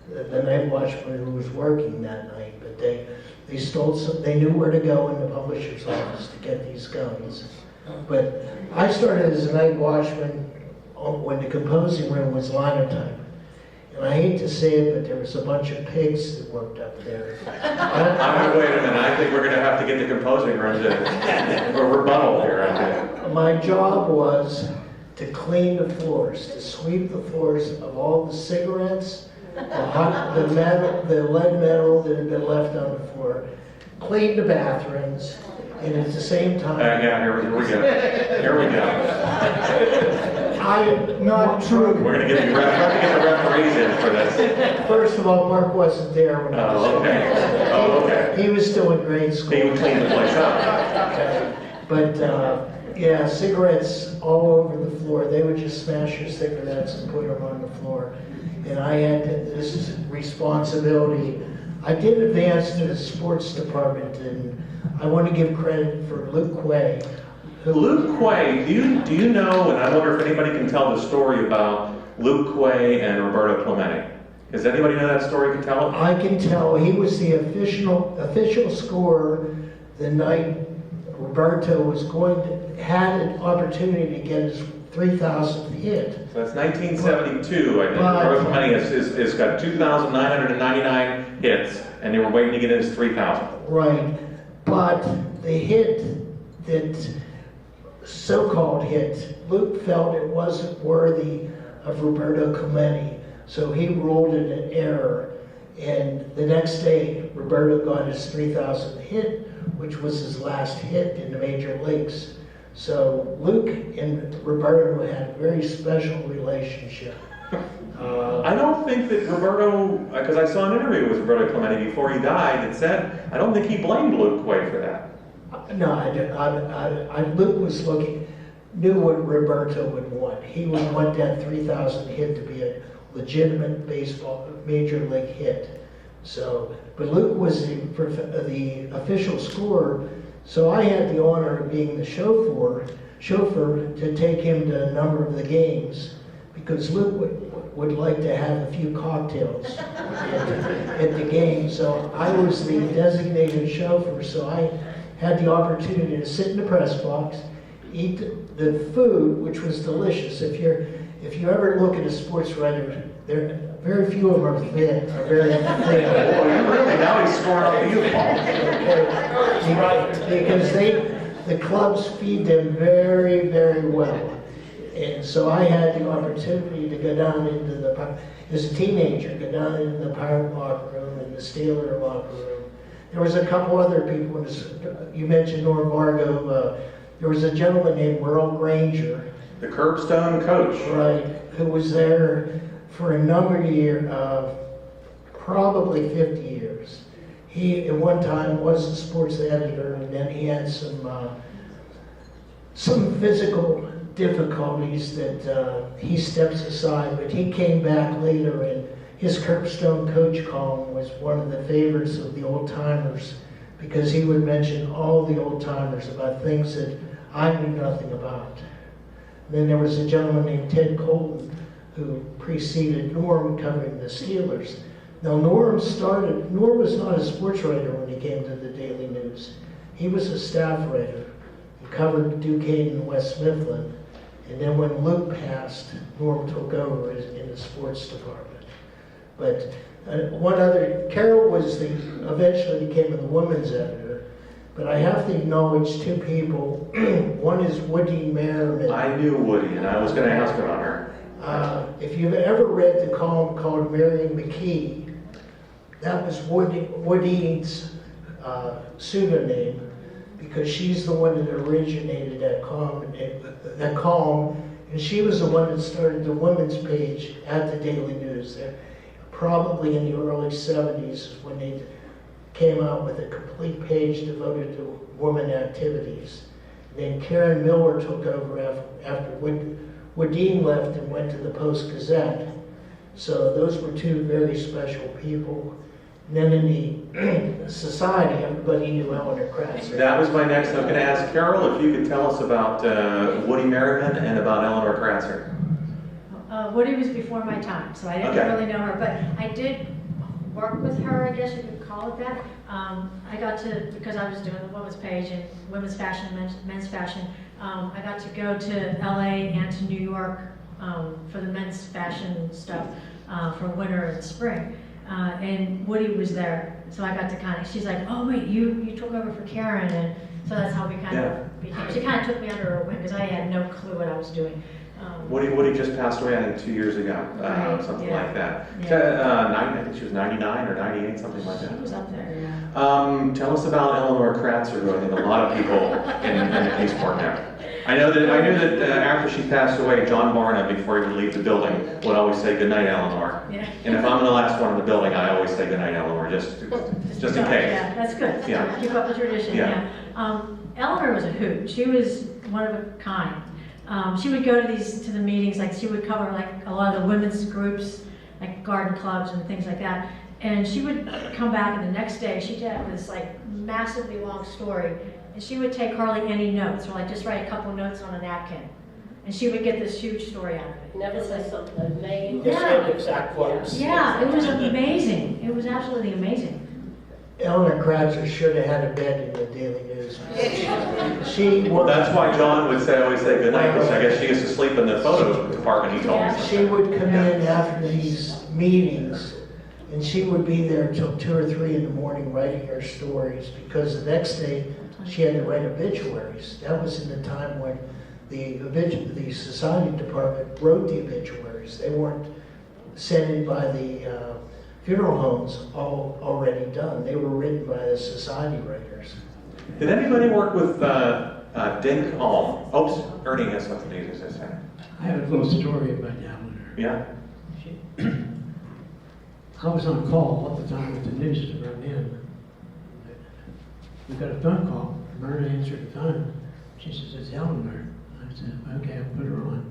the night watchman who was working that night. But they stole some. They knew where to go in the publisher's office to get these guns. But I started as a night watchman when the composing room was liner time. And I hate to say it, but there was a bunch of pigs that worked up there. Wait a minute. I think we're going to have to get the composing room to rebuttal here. I think. My job was to clean the floors, to sweep the floors of all the cigarettes the lead metal that had been left on the floor, cleaned the bathrooms, and at the same time. Yeah, here we go. Here we go. Not true. We're going to get the referees in for this. First of all, Mark wasn't there when I was Oh, okay. Oh, okay. He was still in grade school. He would clean the place up. But, yeah, cigarettes all over the floor. They would just smash your cigarettes and put them on the floor. And I had this is responsibility. I did advance to the sports department, and I want to give credit for Luke Quay. Luke Quay, do you know, and I wonder if anybody can tell the story about Luke Quay and Roberto Clemente. Does anybody know that story? Can tell it? I can tell he was the official scorer the night Roberto had an opportunity to get his 3,000th hit. So that's 1972, I think. Roberto Clemente has got 2,999 hits, and they were waiting to get his 3,000. Right, but the hit, that so-called hit, Luke felt it wasn't worthy of Roberto Clemente, so he ruled it an error. And the next day, Roberto got his 3,000th hit, which was his last hit in the major leagues. So Luke and Roberto had a very special relationship. I don't think that Roberto, because I saw an interview with Roberto Clemente before he died that said, I don't think he blamed Luke Quay for that. No, Luke was knew what Roberto would want. He would want that 3,000 hit to be a legitimate baseball major league hit. So, but Luke was the official scorer, so I had the honor of being the chauffeur to take him to a number of the games, because Luke would like to have a few cocktails at the game. So I was the designated chauffeur, so I had the opportunity to sit in the press box, eat the food, which was delicious. If you ever look at a sports writer, very few of them are thin, are very thin. Well, you really, now he's scoring off you, Paul. Because the clubs feed them very, very well. And so I had the opportunity to go down into as a teenager, go down into the Pirate locker room and the Steeler locker room. There was a couple other people. You mentioned Norm Vargo. There was a gentleman named Merle Granger. The curbstone coach. Right, who was there for a number of years, probably 50 years. He, at one time, was a sports editor, and then he had some physical difficulties that he steps aside, but he came back later, and his curbstone coach column was one of the favorites of the old-timers, because he would mention all the old-timers about things that I knew nothing about. Then there was a gentleman named Ted Colton who preceded Norm covering the Steelers. Now Norm was not a sports writer when he came to the Daily News. He was a staff writer. He covered Duquesne and West Mifflin. And then when Luke passed, Norm took over in the sports department. But Carol eventually became the women's editor. But I have to acknowledge two people. One is Woody Merriman. I knew Woody, and I was going to ask about her. If you've ever read the column called Marion McKee, that was Woody's pseudonym, because she's the one that originated that column, and she was the one that started the women's page at the Daily News. Probably in the early 70s when they came out with a complete page devoted to women activities. Then Karen Miller took over after Woodine left and went to the Post-Gazette. So those were two very special people. And then in the society, everybody knew Eleanor Kratzer. That was my next. I was going to ask Carol if you could tell us about Woody Merriman and about Eleanor Kratzer. Woody was before my time, so I didn't really know her, but I did work with her, I guess you could call it that. I got to, because I was doing the women's page and women's fashion, men's fashion, I got to go to LA and to New York for the men's fashion stuff for winter and spring. And Woody was there, so I got to she's like, oh wait, you took over for Karen, and so that's how we kind of became. She kind of took me under her wing, because I had no clue what I was doing. Woody just passed away, I think, 2 years ago, Right, something yeah. like that. Yeah. I think she was 99 or 98, something like She that. was up there, yeah. Tell us about Eleanor Kratzer, who I think a lot of people in McKeesport know. I knew that after she passed away, John Barna, before he would leave the building, would always say goodnight, Eleanor. Yeah. And if I'm the last one in the building, I always say goodnight, Eleanor, just in case. Yeah, that's good. Yeah. Keep up the tradition, Yeah. yeah. Eleanor was a hoot. She was one of a kind. She would go to the meetings, like she would cover like a lot of the women's groups, like garden clubs and things like that. And she would come back, and the next day she'd have this like massively long story, and she would take hardly any notes, or like just write a couple notes on a napkin, and she would get this huge story out of it. Never say something, name. Yeah. Just exact quotes. Yeah, it was amazing. It was absolutely amazing. Eleanor Kratzer should have had a bed in the Daily News. She Well, worked, that's why John would always say goodnight, because I guess she used to sleep in the photo department, he told me. she would come in after these meetings, and she would be there till 2 or 3 in the morning writing her stories, because the next day she had to write obituaries. That was in the time when the society department wrote the obituaries. They weren't sent in by the funeral homes already done. They were written by the society writers. Did anybody work with Dink Alm? Oops, Ernie has something to say. I have a little story about Eleanor. Yeah? I was on call all the time with the news to run in. We got a phone call. Myrna answered the phone. She says, "It's Eleanor." I said, "Okay, I'll put her on."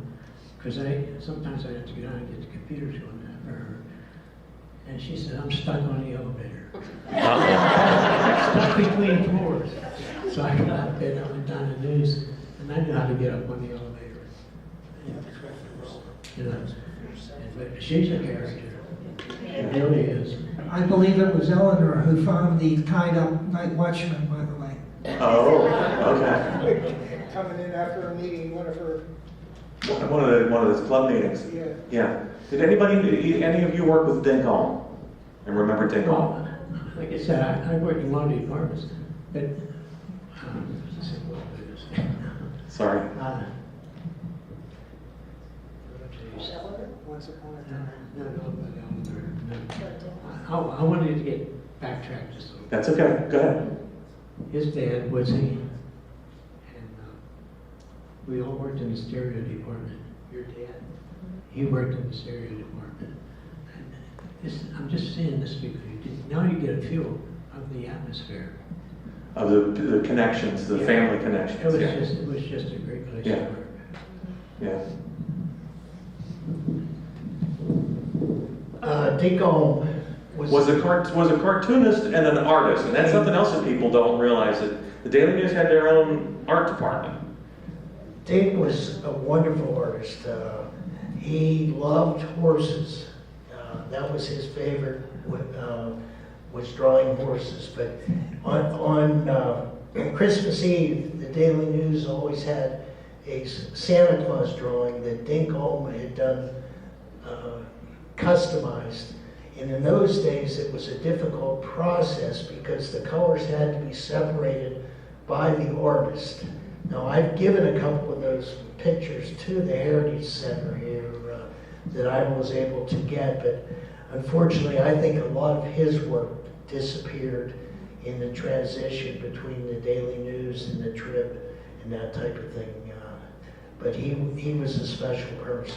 Because sometimes I have to get on and get the computers going for her. And she said, "I'm stuck on the elevator." Stuck between floors. So I got out of bed, I went down the news, and I knew how to get up on the elevator. You know, but she's a character. She really is. I believe it was Eleanor who found the tied-up night watchman, by the way. Oh, okay. Coming in after a meeting, one of her, One of those club meetings. yeah. Yeah. Did any of you work with Dink Alm? And remember Dink Alm? Well, like I said, I worked in a lot of departments, but, Sorry. Once upon a time. I wanted to get backtracked just a little. That's okay. Go ahead. His dad, Wootsie, and we all worked in the stereo department. Your dad, he worked in the stereo department. And I'm just saying this because now you get a feel of the atmosphere. Of the connections, the Yeah. family connections. It was just a great place Yeah. to work. Yeah. Dink Alm Was a cartoonist and an artist, and that's something else that people don't realize, that the Daily News had their own art department. Dink was a wonderful artist. He loved horses. That was his favorite, was drawing horses. But on Christmas Eve, the Daily News always had a Santa Claus drawing that Dink Alm had done, customized. And in those days, it was a difficult process because the colors had to be separated by the artist. Now, I've given a couple of those pictures to the Heritage Center here that I was able to get, but unfortunately, I think a lot of his work disappeared in the transition between the Daily News and the Trib and that type of thing. But he was a special person.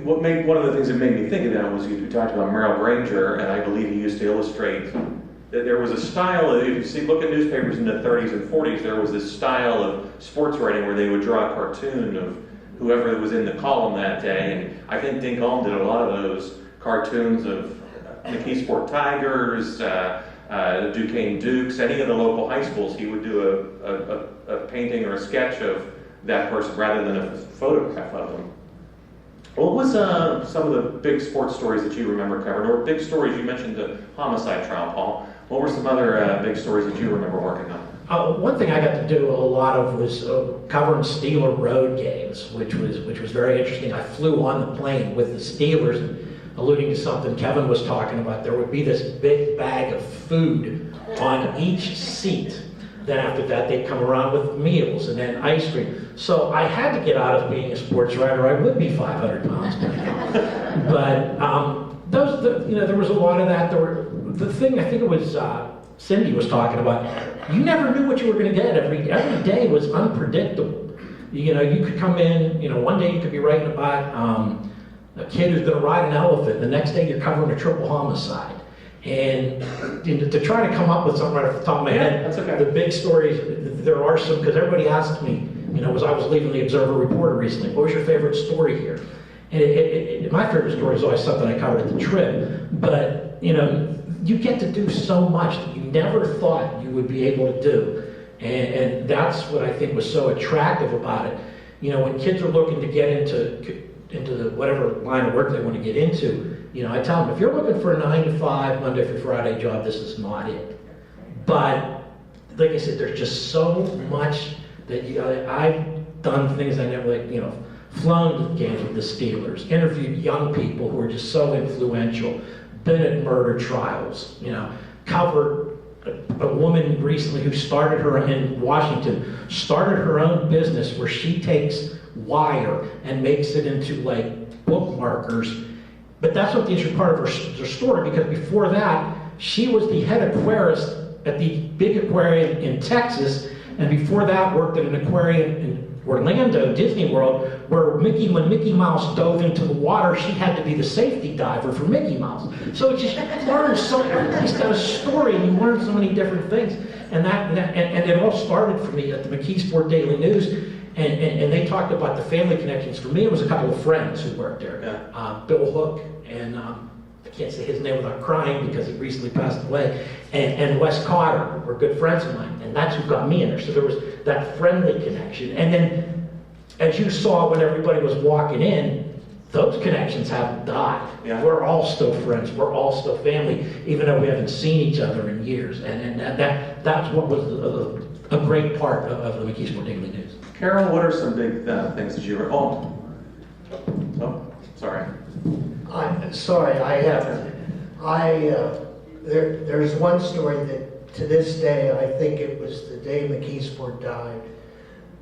One of the things that made me think of that was you talked about Merrill Granger, and I believe he used to illustrate that there was a style, if you look at newspapers in the 30s and 40s, there was this style of sports writing where they would draw a cartoon of whoever was in the column that day, and I think Dink Alm did a lot of those cartoons of McKeesport Tigers, Duquesne Dukes, any of the local high schools. He would do a painting or a sketch of that person rather than a photograph of them. What was some of the big sports stories that you remember covering, or big stories? You mentioned the homicide trial, Paul. What were some other big stories that you remember working on? One thing I got to do a lot of was covering Steeler road games, which was very interesting. I flew on the plane with the Steelers, and alluding to something Kevin was talking about, there would be this big bag of food on each seat. then after that, they'd come around with meals and then ice cream. So I had to get out of being a sports writer. I would be 500 pounds by now. But there was a lot of that. The thing, I think it was Cindy was talking about, you never knew what you were going to get. Every day was unpredictable. You could come in, one day you could be writing about a kid who's going to ride an elephant. The next day you're covering a triple homicide. And to try to come up with something right off the top of my head, that's okay. The big stories, there are some, because everybody asked me, as I was leaving the Observer Reporter recently, what was your favorite story here? And my favorite story is always something I covered at the trip. But, you get to do so much that you never thought you would be able to do. And that's what I think was so attractive about it. When kids are looking to get into whatever line of work they want to get into, I tell them, if you're looking for a 9-to-5, Monday through Friday job, this is not it. But, like I said, there's just so much that I've done things I never, flown to games with the Steelers, interviewed young people who are just so influential, been at murder trials, covered a woman recently who started in Washington, started her own business where she takes wire and makes it into like bookmarkers. But that's not the interesting part of her story, because before that, she was the head aquarist at the big aquarium in Texas, and before that worked at an aquarium in Orlando, Disney World, where when Mickey Mouse dove into the water, she had to be the safety diver for Mickey Mouse. So it's just, you learn so, everybody's got a story, and you learn so many different things. And it all started for me at the McKeesport Daily News, and they talked about the family connections. For me, it was a couple of friends who worked there. Yeah. Bill Hook, and I can't say his name without crying because he recently passed away, and Wes Carter were good friends of mine, and that's who got me in there. So there was that friendly connection. And then, as you saw when everybody was walking in, those connections haven't died. Yeah. We're all still friends. We're all still family, even though we haven't seen each other in years. And that's what was a great part of the McKeesport Daily News. Carol, what are some big things that you were... Oh, sorry. There's one story that to this day, I think it was the day McKeesport died,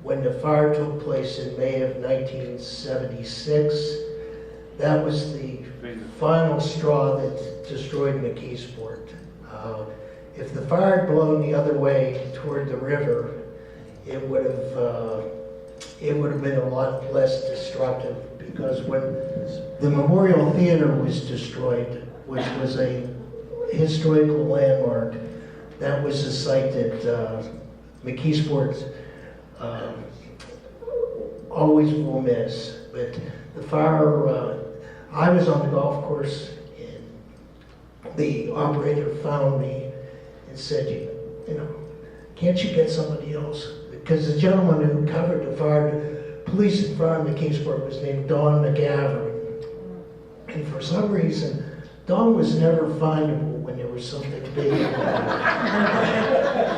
when the fire took place in May of 1976. That was the final straw that destroyed McKeesport. If the fire had blown the other way toward the river, it would have been a lot less destructive, because when the Memorial Theater was destroyed, which was a historical landmark, that was a site that McKeesport always will miss. But the fire, I was on the golf course, and the operator found me and said, can't you get somebody else? Because the gentleman who covered the fire, police and fire in McKeesport, was named Don McGavin. And for some reason, Don was never findable when there was something big.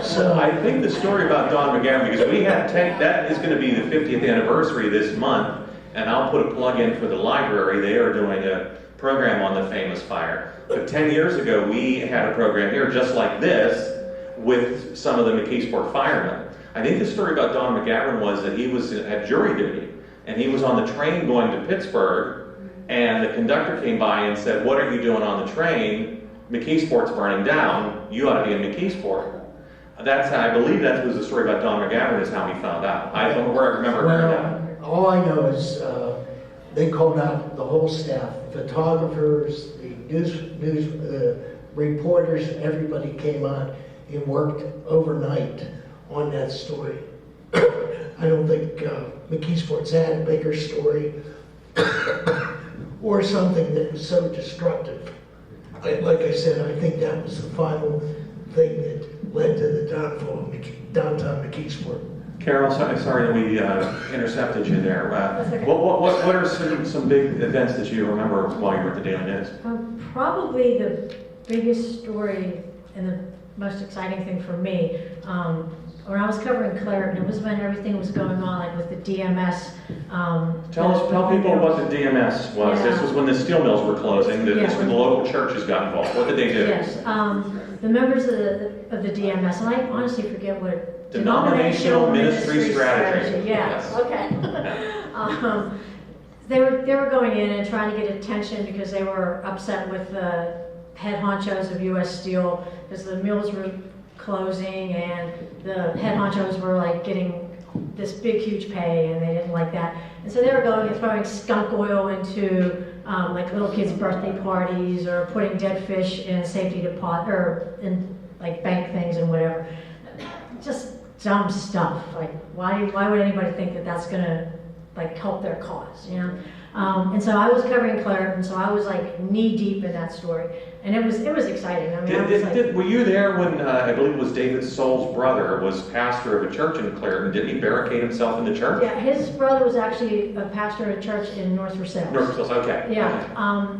So I think the story about Don McGavin, because we had that is going to be the 50th anniversary this month, and I'll put a plug in for the library. They are doing a program on the famous fire. But 10 years ago, we had a program here just like this with some of the McKeesport firemen. I think the story about Don McGavin was that he was at jury duty, and he was on the train going to Pittsburgh, and the conductor came by and said, "What are you doing on the train? McKeesport's burning down. You ought to be in McKeesport." I believe that was the story about Don McGavin, is how he found out. I don't remember hearing that. All I know is they called out the whole staff, photographers, the news reporters, everybody came on and worked overnight on that story. I don't think McKeesport's had a bigger story or something that was so destructive. Like I said, I think that was the final thing that led to the downfall of downtown McKeesport. Carol, sorry that we intercepted you there. What are some big events that you remember while you were at the Daily News? Probably the biggest story and the most exciting thing for me, when I was covering Claret, it was when everything was going on, like with the DMS. Tell people what the DMS was. Yeah. This was when the steel mills were closing. This when the local churches got involved. What did they do? Yes, the members of the DMS, and I honestly forget what Denominational ministry strategy. Yes, okay. They were going in and trying to get attention because they were upset with the head honchos of U.S. Steel because the mills were closing and the head honchos were like getting this big huge pay and they didn't like that. And so they were going and throwing skunk oil into like little kids' birthday parties or putting dead fish in safety deposit or in like bank things and whatever. Just dumb stuff. Like why would anybody think that that's gonna like help their cause, you know? And so I was covering Clareton, so I was like knee deep in that story, and it was exciting. I mean, were you there when I believe it was David Soul's brother was pastor of a church in Clareton? Didn't he barricade himself in the church? Yeah, his brother was actually a pastor of a church in North Versailles. North Versailles, okay. Yeah.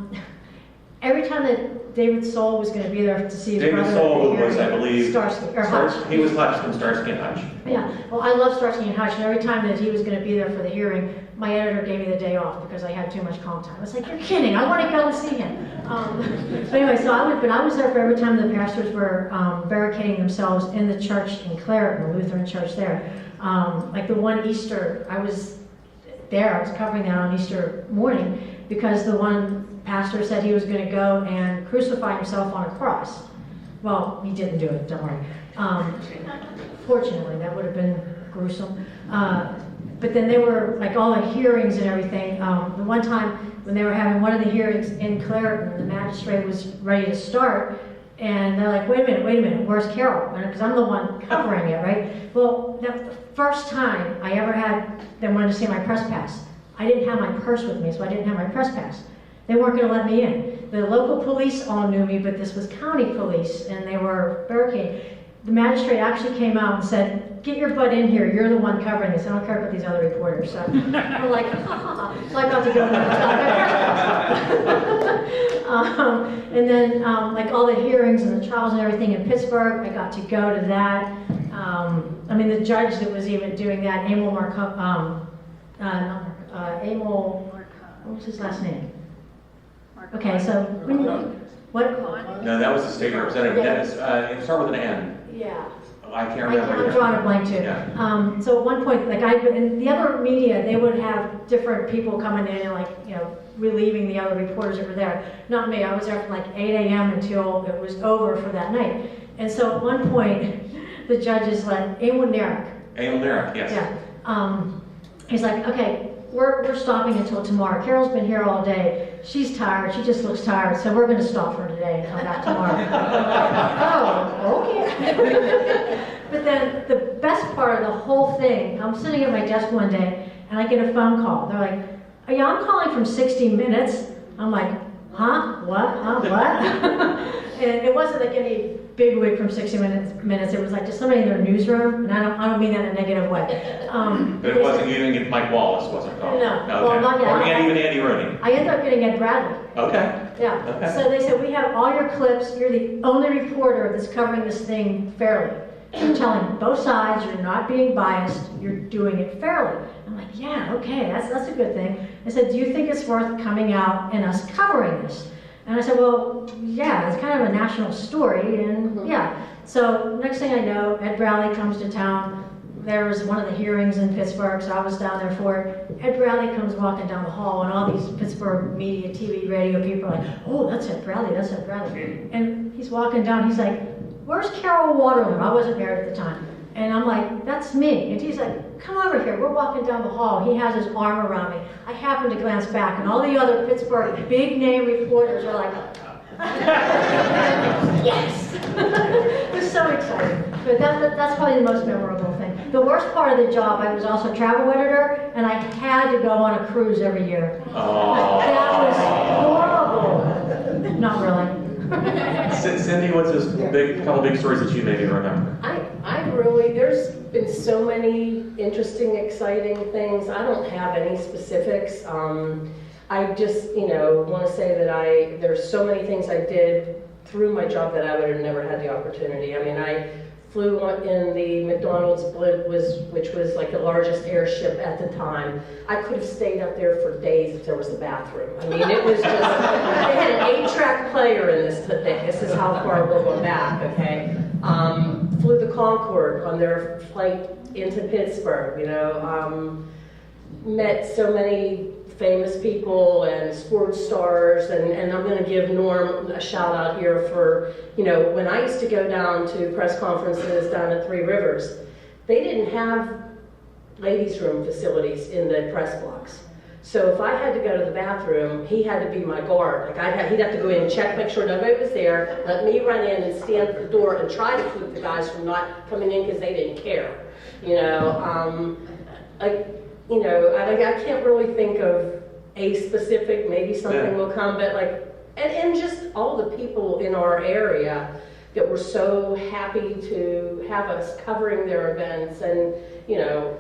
Every time that David Soul was going to be there to see his brother. David Soul was, I believe, Hutch. He was Hutch from Starsky and Hutch. Yeah, well, I love Starsky and Hutch, and every time that he was going to be there for the hearing, my editor gave me the day off because I had too much calm time. I was like, you're kidding, I want to go and see him. But anyway, so I was there for every time the pastors were barricading themselves in the church in Clareton, the Lutheran church there. Like the one Easter, I was there, I was covering that on Easter morning because the one pastor said he was going to go and crucify himself on a cross. Well, he didn't do it, don't worry. Fortunately, that would have been gruesome. But then they were, like all the hearings and everything, the one time when they were having one of the hearings in Clareton, the magistrate was ready to start, and they're like, wait a minute, where's Carol? Because I'm the one covering it, right? Well, that was the first time I ever had them wanted to see my press pass. I didn't have my purse with me, so I didn't have my press pass. They weren't going to let me in. The local police all knew me, but this was county police, and they were barricading. The magistrate actually came out and said, get your butt in here, you're the one covering this, I don't care about these other reporters. So we're like, so I got to go to the and then like all the hearings and the trials and everything in Pittsburgh, I got to go to that. I mean, the judge that was even doing that, Emil what was his last name? Okay, so what? No, that was the state representative. It started with an N. Yeah. I can't remember. I'm drawing a blank too. Yeah. So at one point, like and the other media, they would have different people coming in and like, you know, relieving the other reporters that were there. Not me, I was there from like 8 a.m. until it was over for that night. And so at one point, the judges let Emil Narek, yes. Yeah. He's like, okay, we're stopping until tomorrow. Carol's been here all day. She's tired. She just looks tired. So we're going to stop for today and come back tomorrow. Oh, okay. But then the best part of the whole thing, I'm sitting at my desk one day and I get a phone call. They're like, oh yeah, I'm calling from 60 Minutes. I'm like, huh? What? Huh? What? And it wasn't like any bigwig from 60 Minutes. It was like just somebody in their newsroom, and I don't mean that in a negative way. But it wasn't, you didn't get Mike Wallace, wasn't called? No. Okay. Well, not yet. Or even Andy Rooney? I ended up getting Ed Bradley. Okay. Yeah. Okay. So they said, we have all your clips. You're the only reporter that's covering this thing fairly. You're telling both sides. You're not being biased. You're doing it fairly. I'm like, yeah, okay, that's a good thing. I said, do you think it's worth coming out and us covering this? And I said, well, yeah, it's kind of a national story, and yeah. So next thing I know, Ed Bradley comes to town. There was one of the hearings in Pittsburgh, so I was down there for it. Ed Bradley comes walking down the hall, and all these Pittsburgh media, TV, radio people are like, oh, that's Ed Bradley, that's Ed Bradley. And he's walking down, he's like, where's Carol Waterloo? I wasn't married at the time. And I'm like, that's me. And he's like, come over here. We're walking down the hall. He has his arm around me. I happen to glance back, and all the other Pittsburgh big-name reporters are like, yes. It was so exciting. But that's probably the most memorable thing. The worst part of the job, I was also travel editor, and I had to go on a cruise every year. Oh. That was horrible. Not really. Cindy, what's this couple big stories that you maybe remember? There's been so many interesting, exciting things. I don't have any specifics. I just, want to say that there's so many things I did through my job that I would have never had the opportunity. I mean, I flew in the McDonald's blimp, which was like the largest airship at the time. I could have stayed up there for days if there was a bathroom. I mean, it was just, they had an 8-track player in this thing. This is how far we're going back, okay? Flew the Concorde. awkward on their flight into Pittsburgh, you know. Met so many famous people and sports stars, and I'm going to give Norm a shout out here for, you know, when I used to go down to press conferences down at Three Rivers, they didn't have ladies' room facilities in the press box. So if I had to go to the bathroom, he had to be my guard. Like he'd have to go in and check, make sure nobody was there, let me run in and stand at the door and try to keep the guys from not coming in because they didn't care. You know, I can't really think of a specific, maybe something will come, but like, and just all the people in our area that were so happy to have us covering their events, and, you know,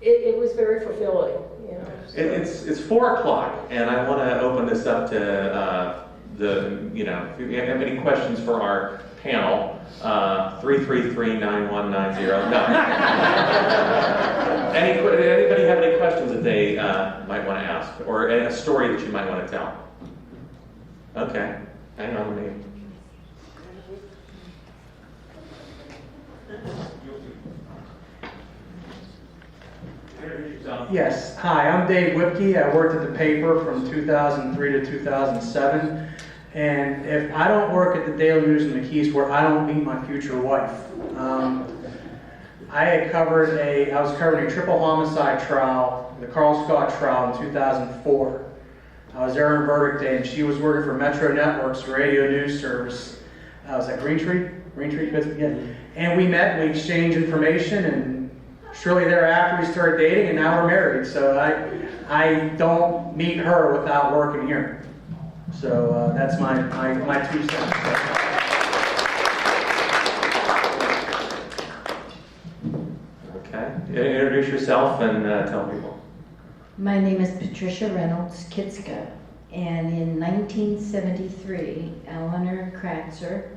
it was very fulfilling. You know, so. It's 4 o'clock, and I want to open this up to if you have any questions for our panel, 333-9190. No. Anybody have any questions that they might want to ask, or a story that you might want to tell? Okay, hang on to me. Yes, hi, I'm Dave Whipke. I worked at the paper from 2003 to 2007. And if I don't work at the Daily News in McKeesport, I don't meet my future wife. I was covering a triple homicide trial, the Carl Scott trial in 2004. I was there on verdict day, and she was working for Metro Networks radio news service. I was at Green Tree, Pittsburgh, yeah. And we met, we exchanged information, and shortly thereafter we started dating, and now we're married. So I don't meet her without working here. So that's my 2 cents. Okay, introduce yourself and tell people. My name is Patricia Reynolds Kitska, and in 1973, Eleanor Kratzer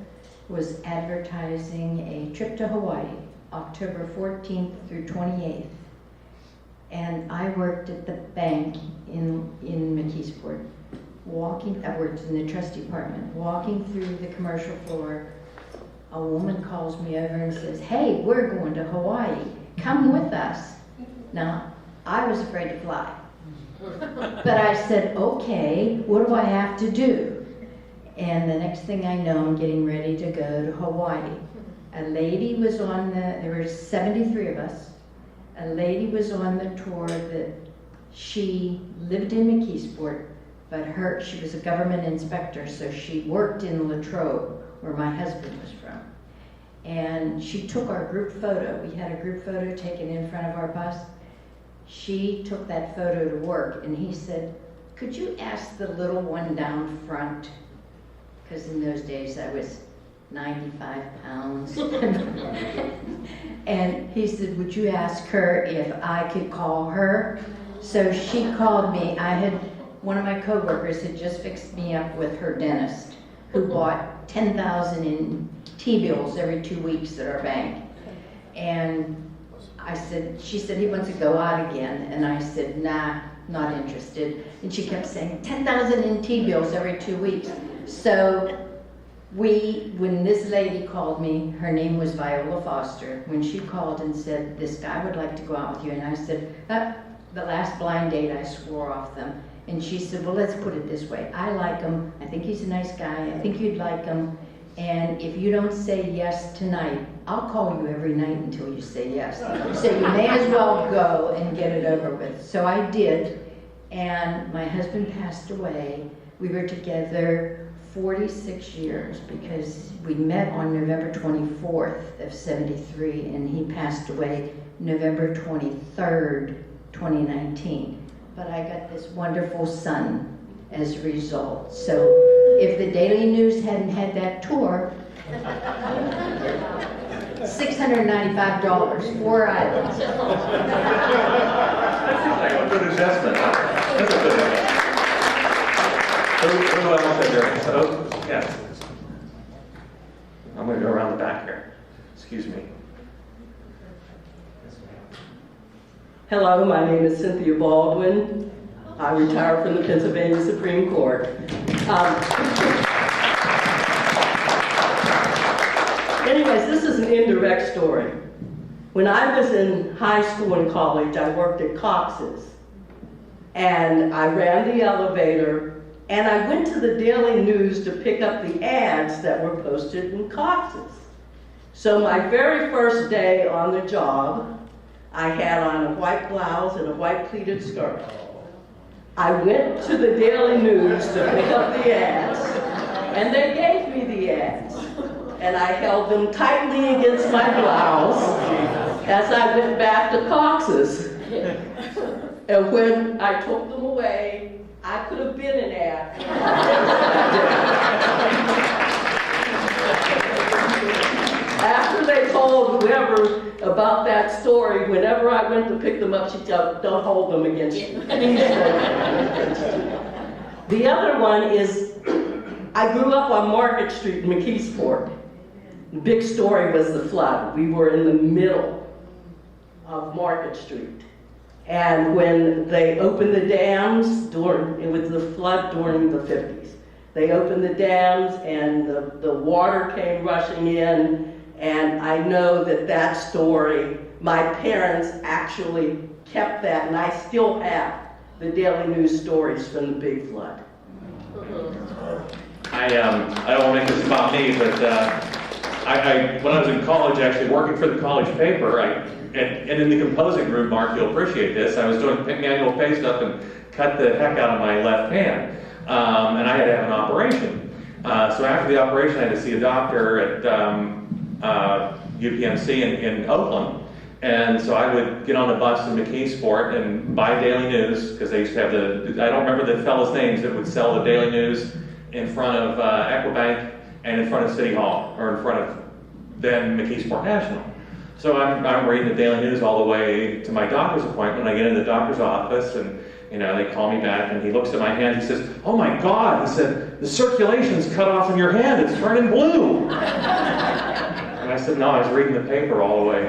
was advertising a trip to Hawaii, October 14th through 28th. And I worked at the bank in McKeesport. I worked in the trust department. Walking through the commercial floor, a woman calls me over and says, "Hey, we're going to Hawaii. Come with us." Now, I was afraid to fly. But I said, "Okay, what do I have to do?" And the next thing I know, I'm getting ready to go to Hawaii. A lady was there were 73 of us. A lady was on the tour that she lived in McKeesport, but she was a government inspector, so she worked in Latrobe, where my husband was from. And she took our group photo. We had a group photo taken in front of our bus. She took that photo to work, and he said, "Could you ask the little one down front?" Because in those days I was 95 pounds. And he said, "Would you ask her if I could call her?" So she called me. One of my coworkers had just fixed me up with her dentist, who bought 10,000 in T-bills every 2 weeks at our bank. And she said, "He wants to go out again." And I said, "Nah, not interested." And she kept saying, 10,000 in T-bills every 2 weeks. So when this lady called me, her name was Viola Foster, when she called and said, "This guy would like to go out with you," and I said, the last blind date I swore off them. And she said, "Well, let's put it this way. I like him. I think he's a nice guy. I think you'd like him. And if you don't say yes tonight, I'll call you every night until you say yes. So you may as well go and get it over with." So I did. And my husband passed away. We were together 46 years because we met on November 24th of 73, and he passed away November 23rd, 2019. But I got this wonderful son as a result. So if the Daily News hadn't had that tour, $695, 4 islands. That's a good investment. That's a good one. Who else is there? So, yeah. I'm going to go around the back here. Excuse me. Hello, my name is Cynthia Baldwin. I retired from the Pennsylvania Supreme Court. Anyways, this is an indirect story. When I was in high school and college, I worked at Cox's. And I ran the elevator, and I went to the Daily News to pick up the ads that were posted in Cox's. So my very first day on the job, I had on a white blouse and a white pleated skirt. I went to the Daily News to pick up the ads, and they gave me the ads. And I held them tightly against my blouse as I went back to Cox's. And when I took them away, I could have been an ad. After they told whoever about that story, whenever I went to pick them up, she said, "Don't hold them against you." The other one is, I grew up on Market Street in McKeesport. The big story was the flood. We were in the middle of Market Street. And when they opened the dams, it was the flood during the 50s. They opened the dams and the water came rushing in. And I know that story, my parents actually kept that, and I still have the Daily News stories from the big flood. I don't want to make this about me, but when I was in college, actually working for the college paper, and in the composing room, Mark, you'll appreciate this, I was doing manual paste up and cut the heck out of my left hand, and I had to have an operation. So after the operation, I had to see a doctor at UPMC in Oakland. And so I would get on the bus to McKeesport and buy Daily News, because they used to have I don't remember the fellas' names that would sell the Daily News in front of Equibank and in front of City Hall, or in front of then McKeesport National. So I'm reading the Daily News all the way to my doctor's appointment. I get into the doctor's office, and they call me back, and he looks at my hand. He says, "Oh my God," he said, "the circulation's cut off in your hand. It's turning blue." And I said, "No, I was reading the paper all the way."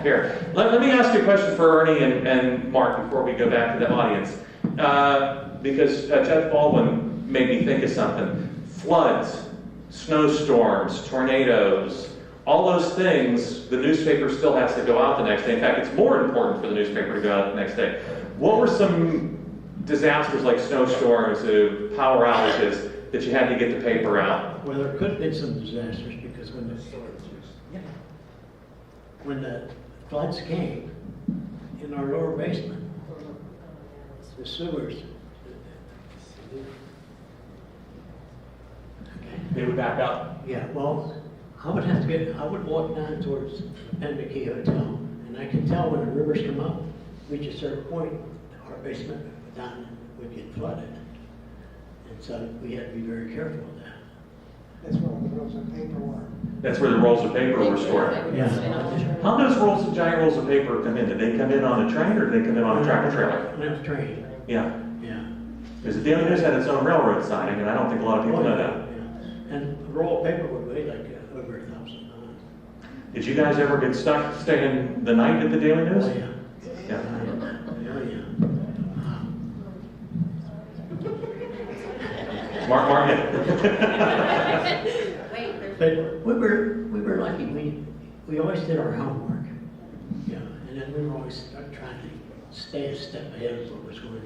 Here, let me ask you a question for Ernie and Mark before we go back to the audience. Because Jeff Baldwin made me think of something. Floods, snowstorms, tornadoes, all those things, the newspaper still has to go out the next day. In fact, it's more important for the newspaper to go out the next day. What were some disasters like snowstorms, power outages, that you had to get the paper out? Well, there could have been some disasters, because when the floods came in our lower basement, the sewers, They would back up. yeah, well, I would walk down towards Penn McKee Hotel, and I could tell when the rivers come up, reach a certain point, our basement down would get flooded. And so we had to be very careful of that. That's where all the rolls of paper were. That's where the rolls of paper were stored. Yeah. How do those giant rolls of paper come in? Did they come in on a train, or did they come in on a tractor trailer? On a train. Yeah. Yeah. Because the Daily News had its own railroad siding, and I don't think a lot of people know that. Yeah. And a roll of paper would weigh like over 1,000 pounds. Did you guys ever get stuck staying the night at the Daily News? Oh, yeah. Yeah. Oh, yeah. Mark. But we were lucky. We always did our homework. Yeah. And then we were always trying to stay a step ahead of what was going on.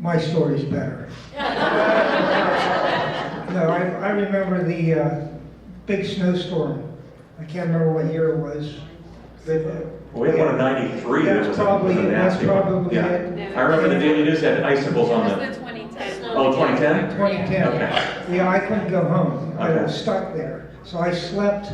My story's better. No, I remember the big snowstorm. I can't remember what year it was. But, We had one in '93 that was a nasty one. That's probably Yeah. it. I remember the Daily News had icicles on It the. was the 2010. Oh, 2010? 2010. Okay. Yeah, I couldn't go home. I Okay. was stuck there. So I slept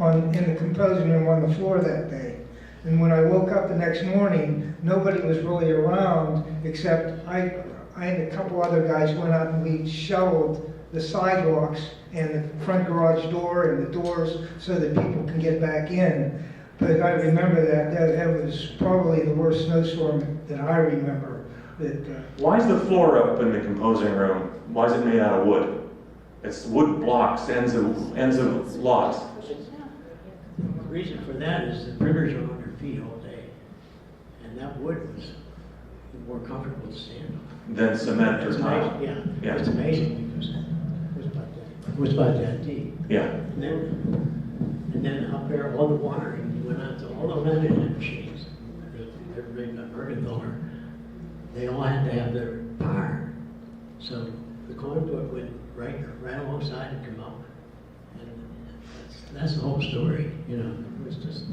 in the composing room on the floor that day. And when I woke up the next morning, nobody was really around, except I and a couple other guys went out and we shoveled the sidewalks and the front garage door and the doors so that people can get back in. But I remember that was probably the worst snowstorm that I remember. Why is the floor up in the composing room? Why is it made out of wood? It's wood blocks, ends of logs. The reason for that is the printers are on their feet all day. And that wood was more comfortable to stand on. Then cement or It's tile. amazing, yeah. Yeah. It's amazing because was about that deep. Yeah. And then up there, all the wiring went out to all the lead machines. Everybody got Mercantile. They all had to have their power. So the conduit went right alongside and come up. And that's the whole story, you know. It was just,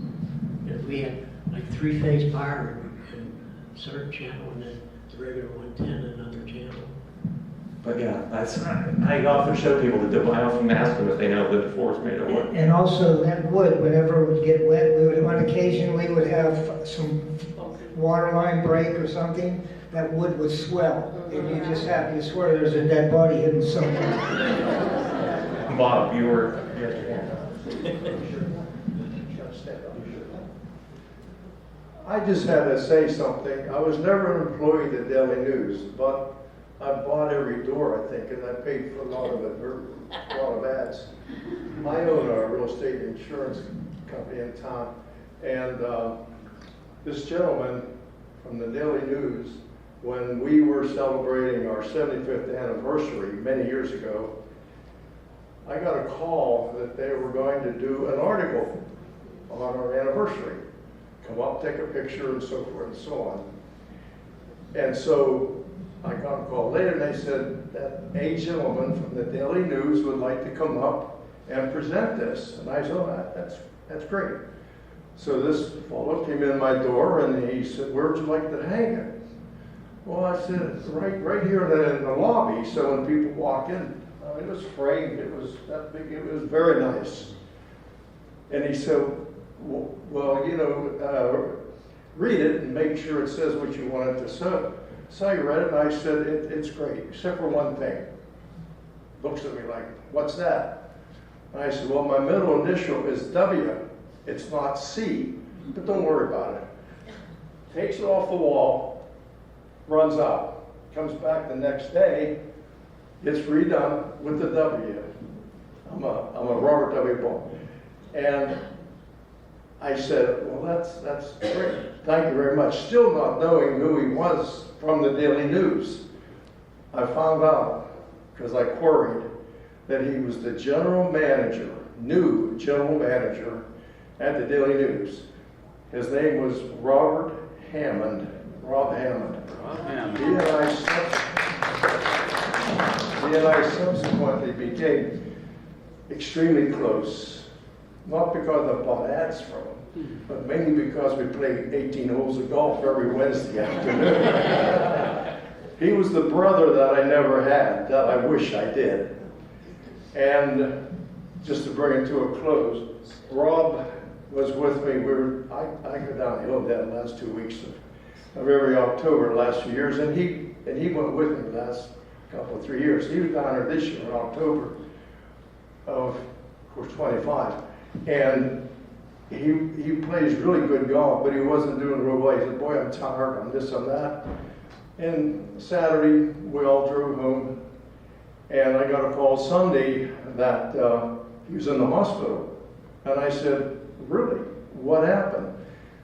you know, we had like 3-phase power and a certain channel, and then the regular 110 another channel. But yeah, that's, I often show people I often ask them if they know that the floor is made of wood. And also that wood, whenever it would get wet, on occasion, we would have some water line break or something, that wood would swell. And you just have, you swear there's a dead body hidden somewhere. Bob, you were, I just had to say something. I was never an employee of the Daily News, but I bought every door, I think, and I paid for a lot of it, a lot of ads. I own a real estate insurance company in town, and this gentleman from the Daily News, when we were celebrating our 75th anniversary many years ago, I got a call that they were going to do an article on our anniversary. Come up, take a picture, and so forth and so on. And so I got a call later, and they said that a gentleman from the Daily News would like to come up and present this. And I said, oh, that's great. So this fellow came in my door, and he said, where would you like to hang it? Well, I said, right here in the lobby, so when people walk in, it was framed, it was that big, it was very nice. And he said, well, you know, read it and make sure it says what you want it to say. So I read it, and I said, it's great, except for one thing. Looks at me like, what's that? And I said, well, my middle initial is W. It's not C, but don't worry about it. Takes it off the wall, runs out, comes back the next day, gets redone with the W. I'm a Robert W. Ball. And I said, well, that's great. Thank you very much. Still not knowing who he was from the Daily News. I found out, because I queried, that he was the general manager, new general manager at the Daily News. His name was Rob Hammond. He and I subsequently became extremely close. Not because I bought ads from him, but mainly because we played 18 holes of golf every Wednesday afternoon. He was the brother that I never had, that I wish I did. And just to bring it to a close, Rob was with me. I go down the hill the last 2 weeks of every October the last few years, and he went with me the last couple of 3 years. He was down there this year in October of course 25. And he plays really good golf, but he wasn't doing real well. He said, boy, I'm tired, I'm this, I'm that. And Saturday, we all drove home, and I got a call Sunday that he was in the hospital. And I said, really, what happened?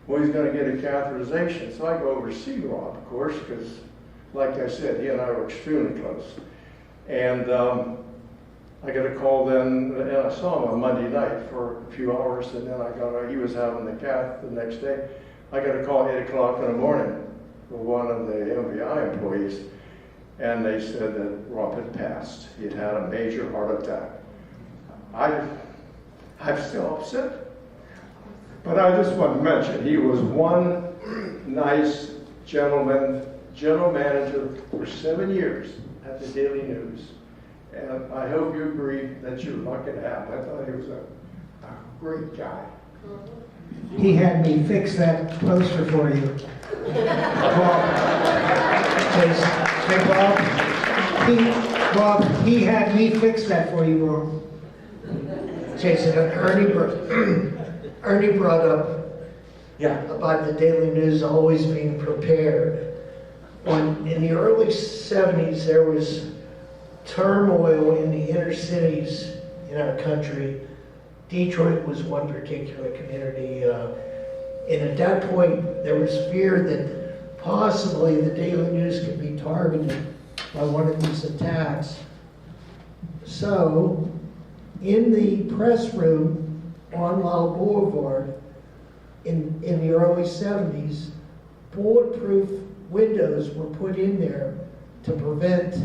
Well, he's going to get a catheterization. So I go over to see Rob, of course, because, like I said, he and I were extremely close. And I got a call then, and I saw him on Monday night for a few hours, and then he was having the cath the next day. I got a call at 8 o'clock in the morning from one of the MVI employees, and they said that Rob had passed. He had had a major heart attack. I'm still upset. But I just want to mention, he was one nice gentleman, general manager for 7 years at the Daily News. And I hope you agree that you're lucky to have him. I thought he was a great guy. He had me fix that poster for you. Bob, he had me fix that for you, Bob. Jason, Ernie brought up about the Daily News always being prepared. In the early 70s, there was turmoil in the inner cities in our country. Detroit was one particular community. And at that point, there was fear that possibly the Daily News could be targeted by one of these attacks. So in the press room on Lowell Boulevard in the early 70s, bulletproof windows were put in there to prevent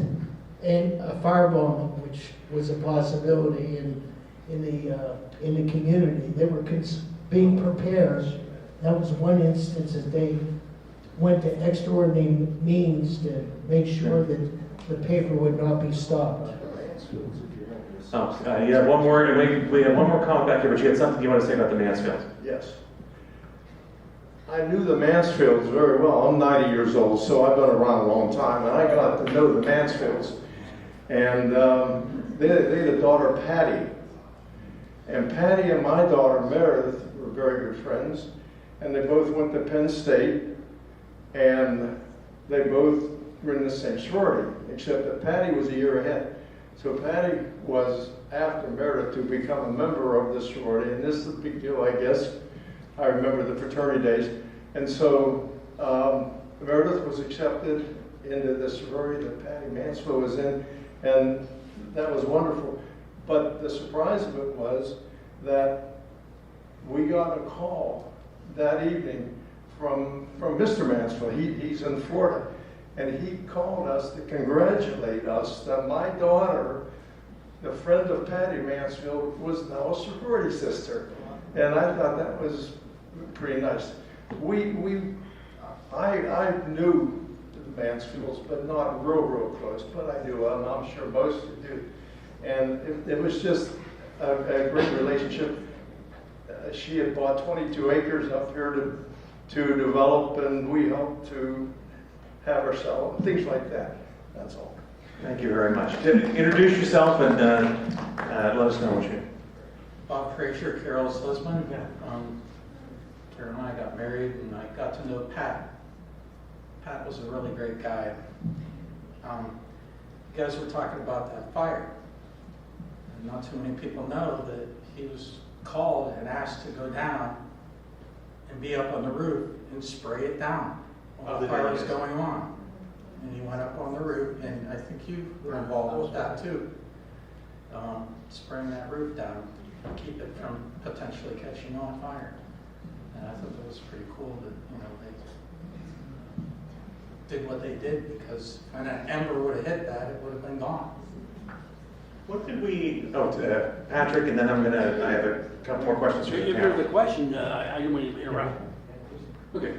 a firebombing, which was a possibility in the community. They were being prepared. That was one instance that they went to extraordinary means to make sure that the paper would not be stopped. You have one more, and we have one more comment back here, but you had something you want to say about the Mansfield. Yes. I knew the Mansfields very well. I'm 90 years old, so I've been around a long time, and I got to know the Mansfields. And they had a daughter, Patty. And Patty and my daughter, Meredith, were very good friends. And they both went to Penn State, and they both were in the same sorority, except that Patty was a year ahead. So Patty was after Meredith to become a member of the sorority, and this is a big deal, I guess. I remember the fraternity days. And so Meredith was accepted into the sorority that Patty Mansfield was in, and that was wonderful. But the surprise of it was that we got a call that evening from Mr. Mansfield. He's in Florida. And he called us to congratulate us that my daughter, the friend of Patty Mansfield, was now a sorority sister. And I thought that was pretty nice. I knew the Mansfields, but not real close, but I do, and I'm sure most do. And it was just a great relationship. She had bought 22 acres up here to develop, and we helped to have her sell, things like that. That's all. Thank you very much. Introduce yourself and let us know what you. Bob Frazier, Carol's husband. Carol and I got married, and I got to know Pat. Pat was a really great guy. You guys were talking about that fire. And not too many people know that he was called and asked to go down and be up on the roof and spray it down while the fire was going on. And he went up on the roof, and I think you were involved with that too. Spraying that roof down to keep it from potentially catching on fire. And I thought that was pretty cool that, they did what they did, because if an ember would have hit that, it would have been gone. What did we, Patrick, and then I have a couple more questions for you. If there's a question, I didn't want to interrupt. Okay.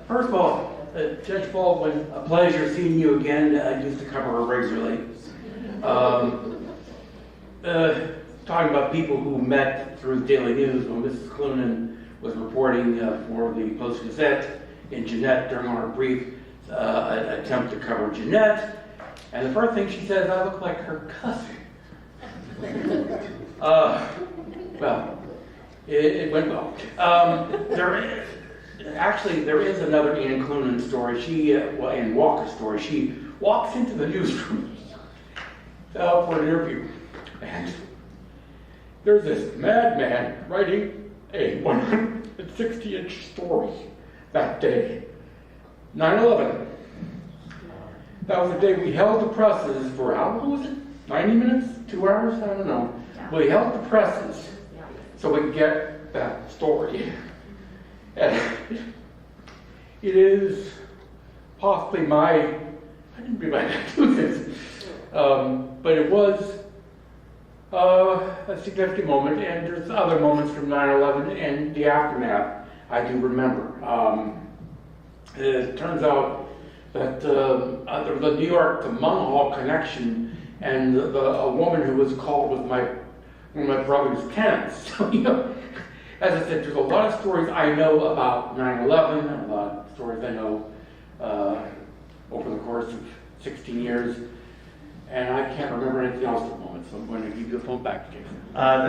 First of all, Judge Baldwin, a pleasure seeing you again. I used to cover her regularly. Talking about people who met through the Daily News when Mrs. Cloonan was reporting for the Post-Gazette in Jeanette during our brief attempt to cover Jeanette. And the first thing she says, I look like her cousin. Well, it went well. There is another Ann Cloonan story. In Walker's story, she walks into the newsroom for an interview, and there's this madman writing a 160-inch story that day, 9/11. That was the day we held the presses for, how long was it? 90 minutes? 2 hours? I don't know. We held the presses so we could get that story. And it is possibly I didn't realize I do this, but it was a significant moment, and there's other moments from 9/11 and the aftermath I do remember. It turns out that there was a New York to Munhall connection, and a woman who was called with one of my brother's tenants. So, as I said, there's a lot of stories I know about 9/11, and a lot of stories I know over the course of 16 years, and I can't remember anything else at the moment, so I'm going to give you the phone back to Jason.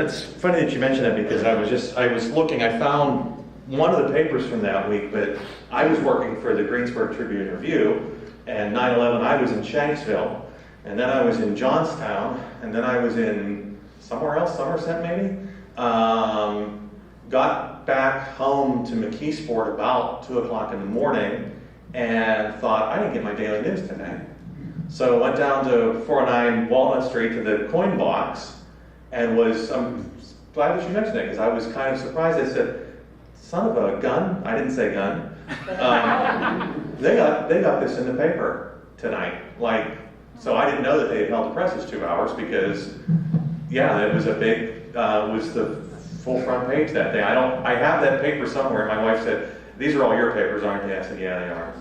It's funny that you mentioned that, because I was looking, I found one of the papers from that week, but I was working for the Greensburg Tribune Review, and 9/11 I was in Shanksville, and then I was in Johnstown, and then I was in somewhere else, Somerset maybe. Got back home to McKeesport about 2 o'clock in the morning and thought, I didn't get my daily news today. So went down to 409 Walnut Street to the coin box and I'm glad that you mentioned it, because I was kind of surprised. I said, son of a gun? I didn't say gun. They got this in the paper tonight. So I didn't know that they had held the presses 2 hours, because, yeah, it was a big, was the full front page that day. I have that paper somewhere, and my wife said, these are all your papers, aren't they? I said, yeah, they are.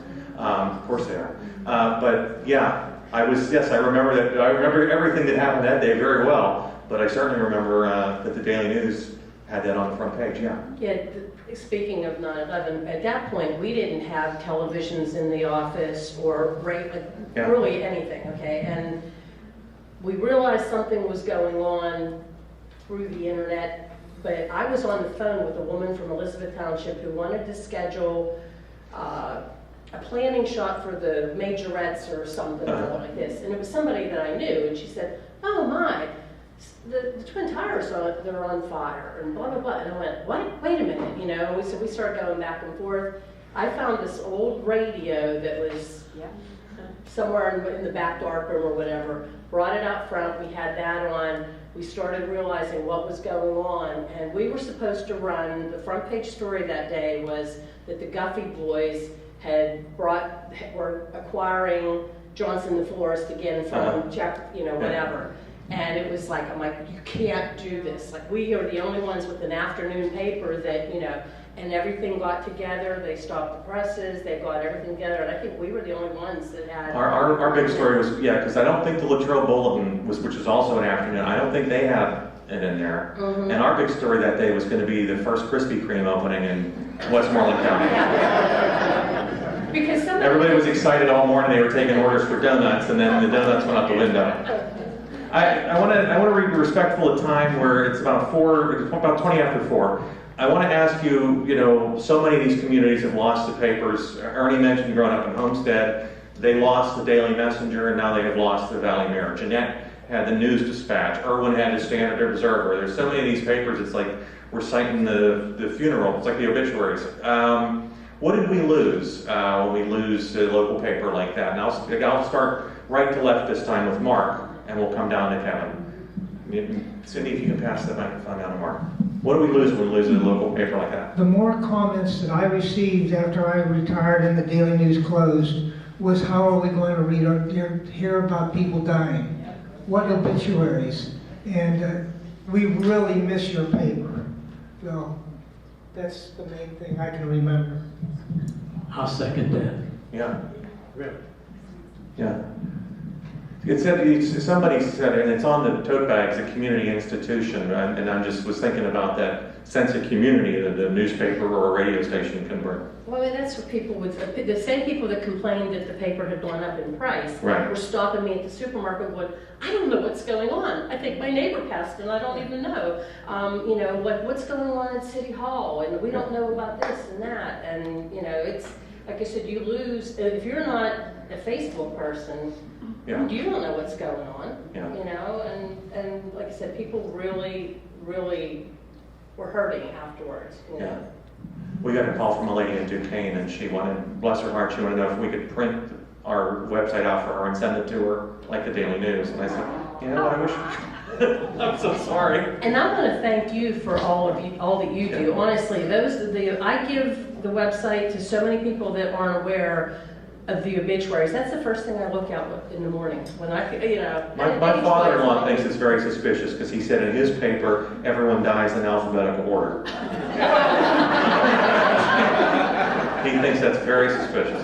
Of course they are. But yeah, I remember that. I remember everything that happened that day very well, but I certainly remember that the Daily News had that on the front page, yeah. Yeah, speaking of 9/11, at that point, we didn't have televisions in the office or really anything, okay? And we realized something was going on through the internet, but I was on the phone with a woman from Elizabeth Township who wanted to schedule a planning shot for the majorettes or something like this. And it was somebody that I knew, and she said, oh my, the Twin Towers, they're on fire, and blah, blah, blah. And I went, what? Wait a minute, So we started going back and forth. I found this old radio that was somewhere in the back dark room or whatever, brought it out front, we had that on. We started realizing what was going on, and we were supposed to run, the front page story that day was that the Guffey boys were acquiring Johnson the Florist again from whatever. And it was like, I'm like, you can't do this. Like, we are the only ones with an afternoon paper that, and everything got together. They stopped the presses, they got everything together, and I think we were the only ones that had... Our big story was, because I don't think the Latrobe Bulletin, which is also an afternoon, I don't think they have it in there. Mm-hmm. And our big story that day was going to be the first Krispy Kreme opening in Westmoreland County. Because everybody was excited all morning. They were taking orders for donuts, and then the donuts went out the window. I want to be respectful of time, where it's about 20 after 4. I want to ask you, so many of these communities have lost the papers. Ernie mentioned growing up in Homestead, they lost the Daily Messenger, and now they have lost the Valley Mirror. Jeanette had the News Dispatch. Irwin had the Standard Observer. There's so many of these papers, it's like we're citing the funeral. It's like the obituaries. What did we lose when we lose a local paper like that? And I'll start right to left this time with Mark, and we'll come down to Kevin. Cindy, if you can pass the microphone down to Mark. What do we lose when we lose a local paper like that? The more comments that I received after I retired and the Daily News closed was, how are we going to hear about people dying? What obituaries? And we really miss your paper. So that's the main thing I can remember. I'll second that. Yeah. Really? Yeah. Somebody said, and it's on the tote bags, a community institution, and I just was thinking about that sense of community that a newspaper or a radio station can bring. Well, and that's what people the same people that complained that the paper had gone up in price were stopping me at the supermarket going, I don't know what's going on. I think my neighbor passed and I don't even know. What's going on at City Hall, and we don't know about this and that. And, it's, like I said, you lose, if you're not a Facebook person, you don't know what's going on, and like I said, people really, really were hurting afterwards, We got a call from a lady in Duquesne, and she wanted, bless her heart, she wanted to know if we could print our website out for her and send it to her, like the Daily News. And I said, I wish. I'm so sorry. And I want to thank you for all that you do. Honestly, I give the website to so many people that aren't aware of the obituaries. That's the first thing I look out in the morning when I, My father-in-law thinks it's very suspicious because he said in his paper, everyone dies in alphabetical order. He thinks that's very suspicious.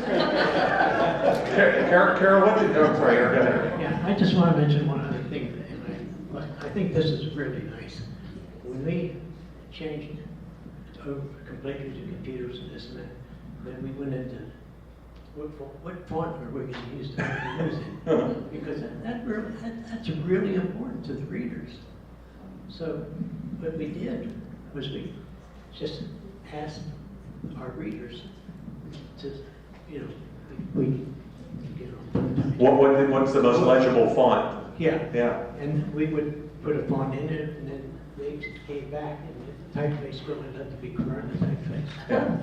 Carol, what did? Oh, sorry, go ahead. Yeah, I just want to mention one other thing, and I think this is really nice. When we changed over completely to computers and this and that, then we went into what font are we going to use to use it? Because that's really important to the readers. So what we did was we just asked our readers to, What's the most legible font? Yeah. And we would put a font in it, and then they came back, and the typeface really had to be current typeface. Yeah.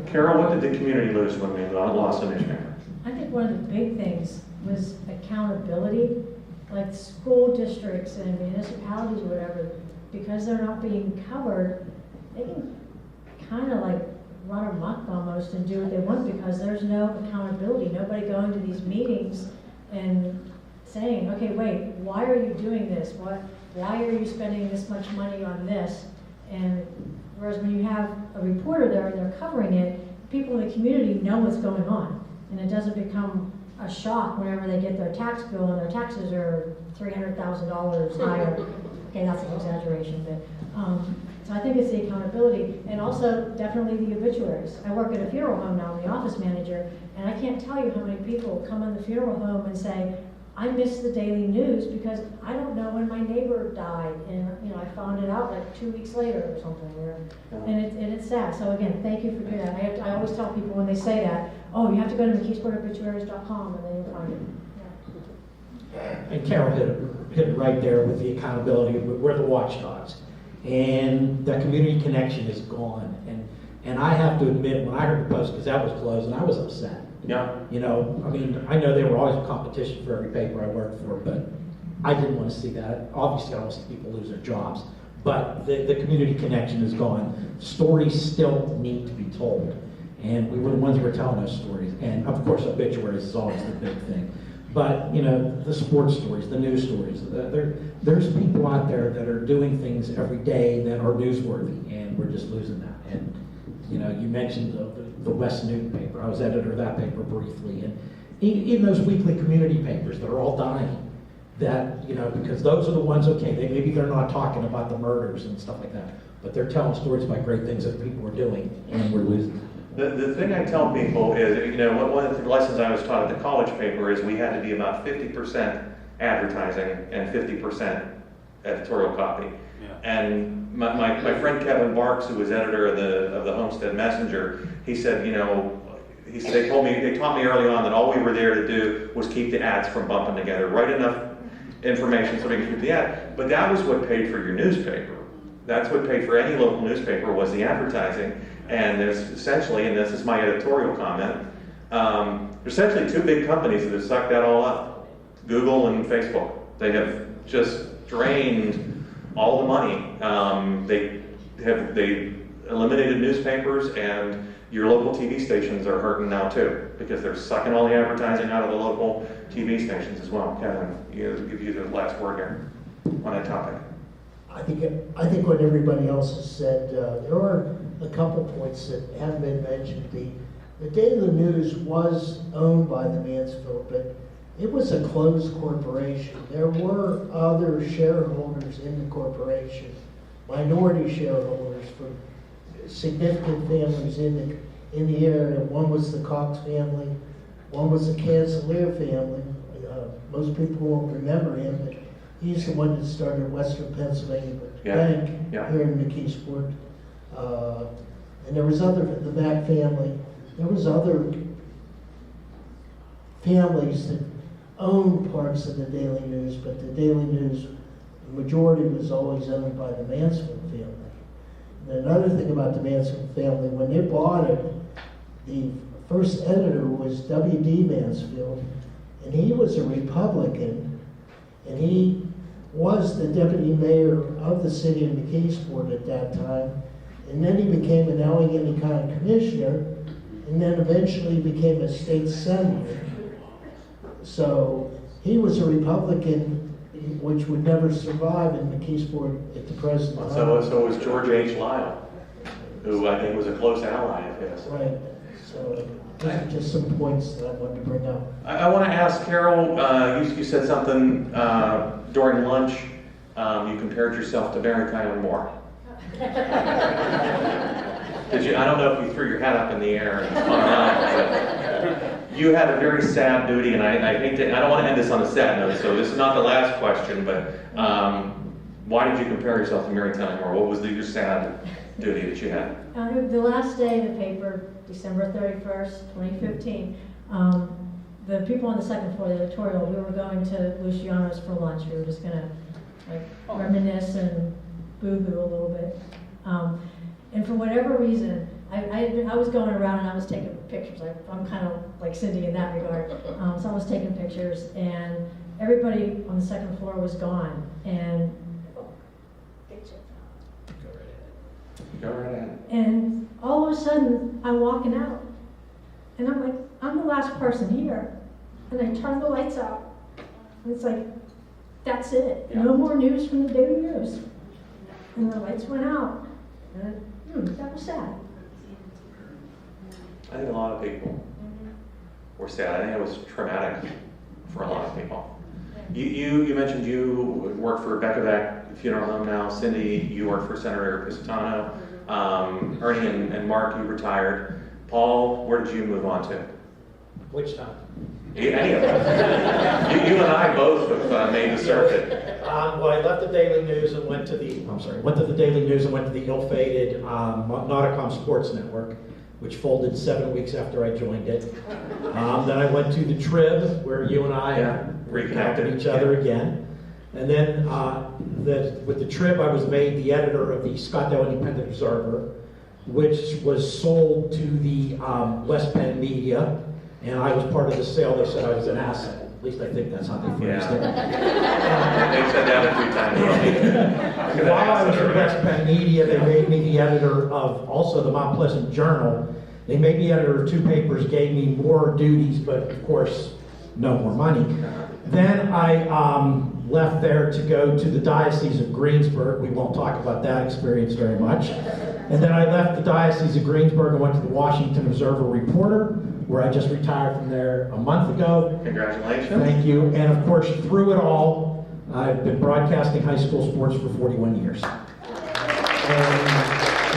Carol, what did the community lose when we lost a newspaper? I think one of the big things was accountability. like school districts and municipalities or whatever, because they're not being covered, they can kind of like run amok almost and do what they want because there's no accountability. Nobody going to these meetings and saying, okay, wait, why are you doing this? Why are you spending this much money on this? And whereas when you have a reporter there and they're covering it, people in the community know what's going on. And it doesn't become a shock whenever they get their tax bill and their taxes are $300,000 higher. Okay, that's an exaggeration, but so I think it's the accountability, and also definitely the obituaries. I work at a funeral home now, I'm the office manager, and I can't tell you how many people come in the funeral home and say, I miss the daily news because I don't know when my neighbor died, and I found it out like 2 weeks later or something, and it's sad. So again, thank you for doing that. I always tell people when they say that, oh, you have to go to McKeesport-obituaries.com and then you'll find it. And Carol hit it right there with the accountability. We're the watchdogs. And the community connection is gone. And I have to admit, when I heard the post, because that was closed, and I was upset. Yeah. I mean, I know they were always a competition for every paper I worked for, but I didn't want to see that. Obviously, I don't want to see people lose their jobs. But the community connection is gone. Stories still need to be told. And we were the ones who were telling those stories. And of course, obituaries is always the big thing. But, the sports stories, the news stories, there's people out there that are doing things every day that are newsworthy, and we're just losing that. And, you mentioned the West Newton paper. I was editor of that paper briefly. And even those weekly community papers that are all dying, that, because those are the ones, okay, maybe they're not talking about the murders and stuff like that, but they're telling stories about great things that people are doing, and we're losing that. The thing I tell people is, one of the lessons I was taught at the college paper is we had to be about 50% advertising and 50% editorial copy. Yeah. And my friend Kevin Barks, who was editor of the Homestead Messenger, he said, they taught me early on that all we were there to do was keep the ads from bumping together, write enough information so we could keep the ad. But that was what paid for your newspaper. That's what paid for any local newspaper, was the advertising. And there's essentially, and this is my editorial comment, there's essentially two big companies that have sucked that all up, Google and Facebook. They have just drained all the money. They eliminated newspapers, and your local TV stations are hurting now too, because they're sucking all the advertising out of the local TV stations as well. Kevin, give you the last word here on that topic. I think what everybody else has said, there are a couple points that haven't been mentioned. The Daily News was owned by the Mansfield, but it was a closed corporation. There were other shareholders in the corporation, minority shareholders from significant families in the area. One was the Cox family, one was the Cancelier family. Most people won't remember him, but he's the one that started Western Pennsylvania Bank here in McKeesport. And there was the Mack family. There was other families that owned parts of the Daily News, but the Daily News, the majority was always owned by the Mansfield family. And another thing about the Mansfield family, when they bought it, the first editor was W.D. Mansfield, and he was a Republican, and he was the deputy mayor of the city of McKeesport at that time, and then he became an Allegheny County commissioner, and then eventually became a state senator. So he was a Republican, which would never survive in McKeesport at the present time. So was George H. Lyle, who I think was a close ally of his. Right. So those are just some points that I wanted to bring up. I want to ask Carol, you said something during lunch, you compared yourself to Mary Tyler Moore. Did you? I don't know if you threw your hat up in the air and spun around, but you had a very sad duty, and I hate to, I don't want to end this on a sad note, so this is not the last question, but why did you compare yourself to Mary Tyler Moore? What was your sad duty that you had? The last day of the paper, December 31st, 2015, the people on the second floor, the editorial, we were going to Luciano's for lunch. We were just going to reminisce and boo-hoo a little bit. And for whatever reason, I was going around and I was taking pictures. I'm kind of like Cindy in that regard. So I was taking pictures, and everybody on the second floor was gone, and Go right ahead. and all of a sudden, I'm walking out, and I'm like, I'm the last person here, and I turn the lights out, and it's like, that's it, no more news from the Daily News, and the lights went out, and that was sad. I think a lot of people were sad. I think it was traumatic for a lot of people. You mentioned you work for Beckebeck Funeral Home now. Cindy, you work for Senator Pisatano. Ernie and Mark, you retired. Paul, where did you move on to? Which time? Any of them. You and I both have made the circuit. Well, I left the Daily News and went to the ill-fated Nauticom Sports Network, which folded 7 weeks after I joined it. Then I went to the Trib, where you and I reconnected each other again. And then with the Trib, I was made the editor of the Scottsdale Independent Observer, which was sold to the West Penn Media, and I was part of the sale. They said I was an asset. At least I think that's how they phrased it. They said that a few times. While I was at West Penn Media, they made me the editor of also the Mount Pleasant Journal. They made me editor of 2 papers, gave me more duties, but of course, no more money. Then I left there to go to the Diocese of Greensburg. We won't talk about that experience very much. And then I left the Diocese of Greensburg and went to the Washington Observer Reporter, where I just retired from there a month ago. Congratulations. Thank you. And of course, through it all, I've been broadcasting high school sports for 41 years. And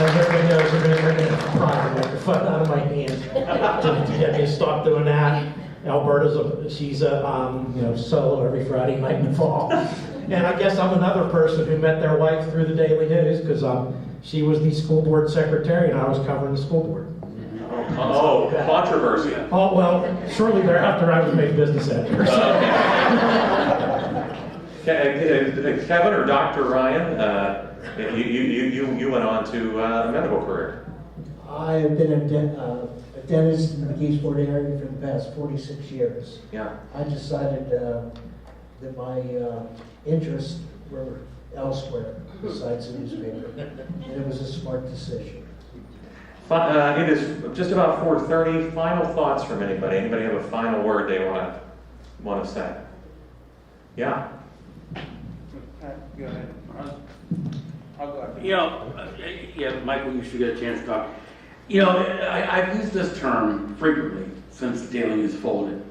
as everybody knows, they're going to pry the microphone out of my hand to get me to stop doing that. Alberta's she's a solo every Friday night in the fall. And I guess I'm another person who met their wife through the Daily News, because she was the school board secretary and I was covering the school board. Oh, controversy. Oh, well, shortly thereafter I was made business editor. Kevin or Dr. Ryan, you went on to a medical career. I have been a dentist in the McKeesport area for the past 46 years. Yeah. I decided that my interests were elsewhere besides the newspaper, and it was a smart decision. It is just about 4:30. Final thoughts from anybody? Anybody have a final word they want to say? Yeah. Go ahead. I'll go ahead. You know, Michael, you should get a chance to talk. You know, I've used this term frequently since the Daily News folded.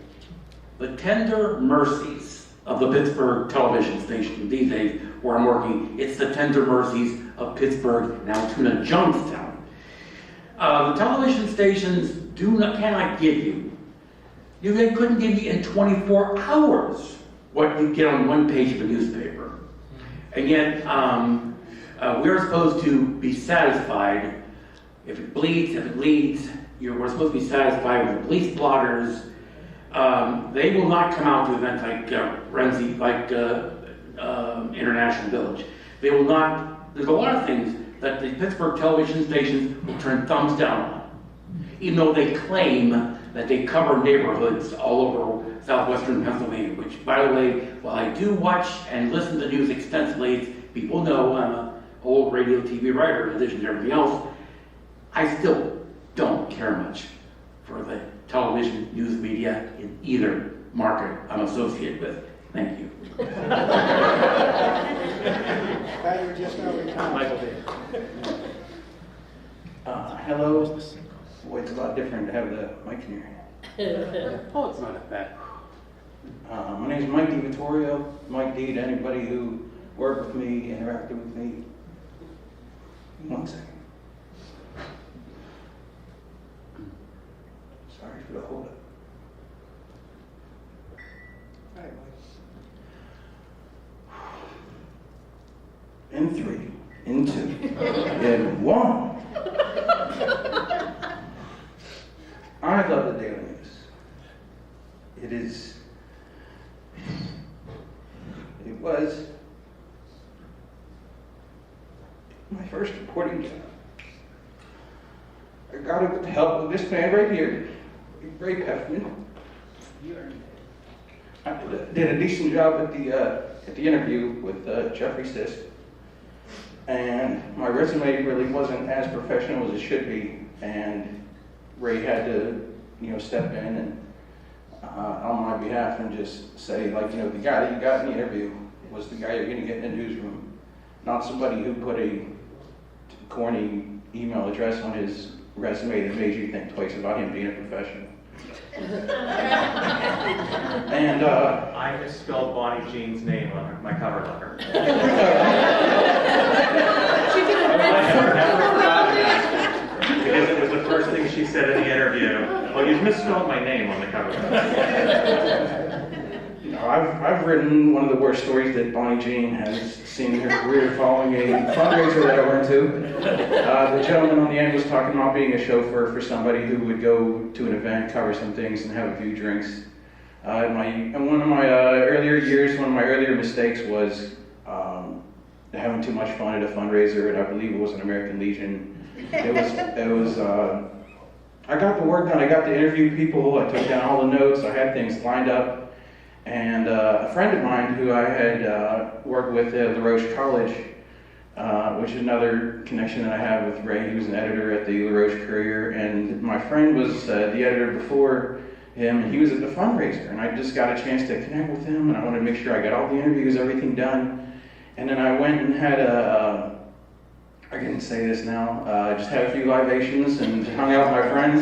The tender mercies of the Pittsburgh television station these days, where I'm working, it's the tender mercies of Pittsburgh, now to Jonestown. The television stations cannot give you. They couldn't give you in 24 hours what you get on one page of a newspaper. And yet, we're supposed to be satisfied. If it bleeds, we're supposed to be satisfied with the police blotters. They will not come out to events like International Village. They will not. There's a lot of things that the Pittsburgh television stations will turn thumbs down on, even though they claim that they cover neighborhoods all over southwestern Pennsylvania, which, by the way, while I do watch and listen to news extensively, people know I'm an old radio TV writer in addition to everything else, I still don't care much for the television news media in either market I'm associated with. Thank you. Michael D. Hello. Boy, it's a lot different to have the mic in your hand. Oh, it's not that bad. My name is Mike DiVittorio. Mike D to anybody who worked with me, interacted with me. 1 second. Sorry for the hold up. All right, Mike. In 3, in 2, in 1. I love the Daily News. It was my first reporting job. I got it with the help of this man right here, Ray Peffman. I did a decent job at the interview with Jeffrey Sisk, and my resume really wasn't as professional as it should be, and Ray had to, step in and on my behalf and just say, like, the guy that you got in the interview was the guy you're going to get in the newsroom, not somebody who put a corny email address on his resume that made you think twice about him being a professional. And I misspelled Bonnie Jean's name on my cover letter. Because it was the first thing she said in the interview. Well, you've misspelled my name on the cover letter. I've written one of the worst stories that Bonnie Jean has seen in her career following a fundraiser that I went to. The gentleman on the end was talking about being a chauffeur for somebody who would go to an event, cover some things, and have a few drinks. In one of my earlier years, one of my earlier mistakes was having too much fun at a fundraiser, and I believe it was an American Legion. I got the work done, I got to interview people, I took down all the notes, I had things lined up. And a friend of mine who I had worked with at LaRoche College, which is another connection that I have with Ray, he was an editor at the LaRoche Courier, and my friend was the editor before him, and he was at the fundraiser, and I just got a chance to connect with him, and I wanted to make sure I got all the interviews, everything done. And then I went and had I can say this now, just had a few libations and hung out with my friends,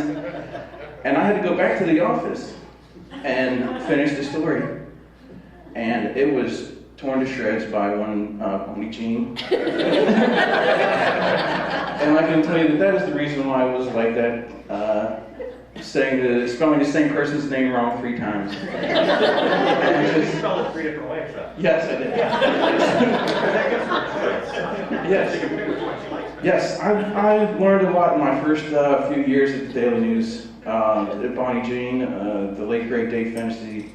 and I had to go back to the office and finish the story. And it was torn to shreds by one Bonnie Jean. And I can tell you that is the reason why I was like that, spelling the same person's name wrong 3 times. You spelled it 3 different ways, though. Yes, I did. Yes. Yes, I learned a lot in my first few years at the Daily News. Bonnie Jean, the late great Dave Fennessy.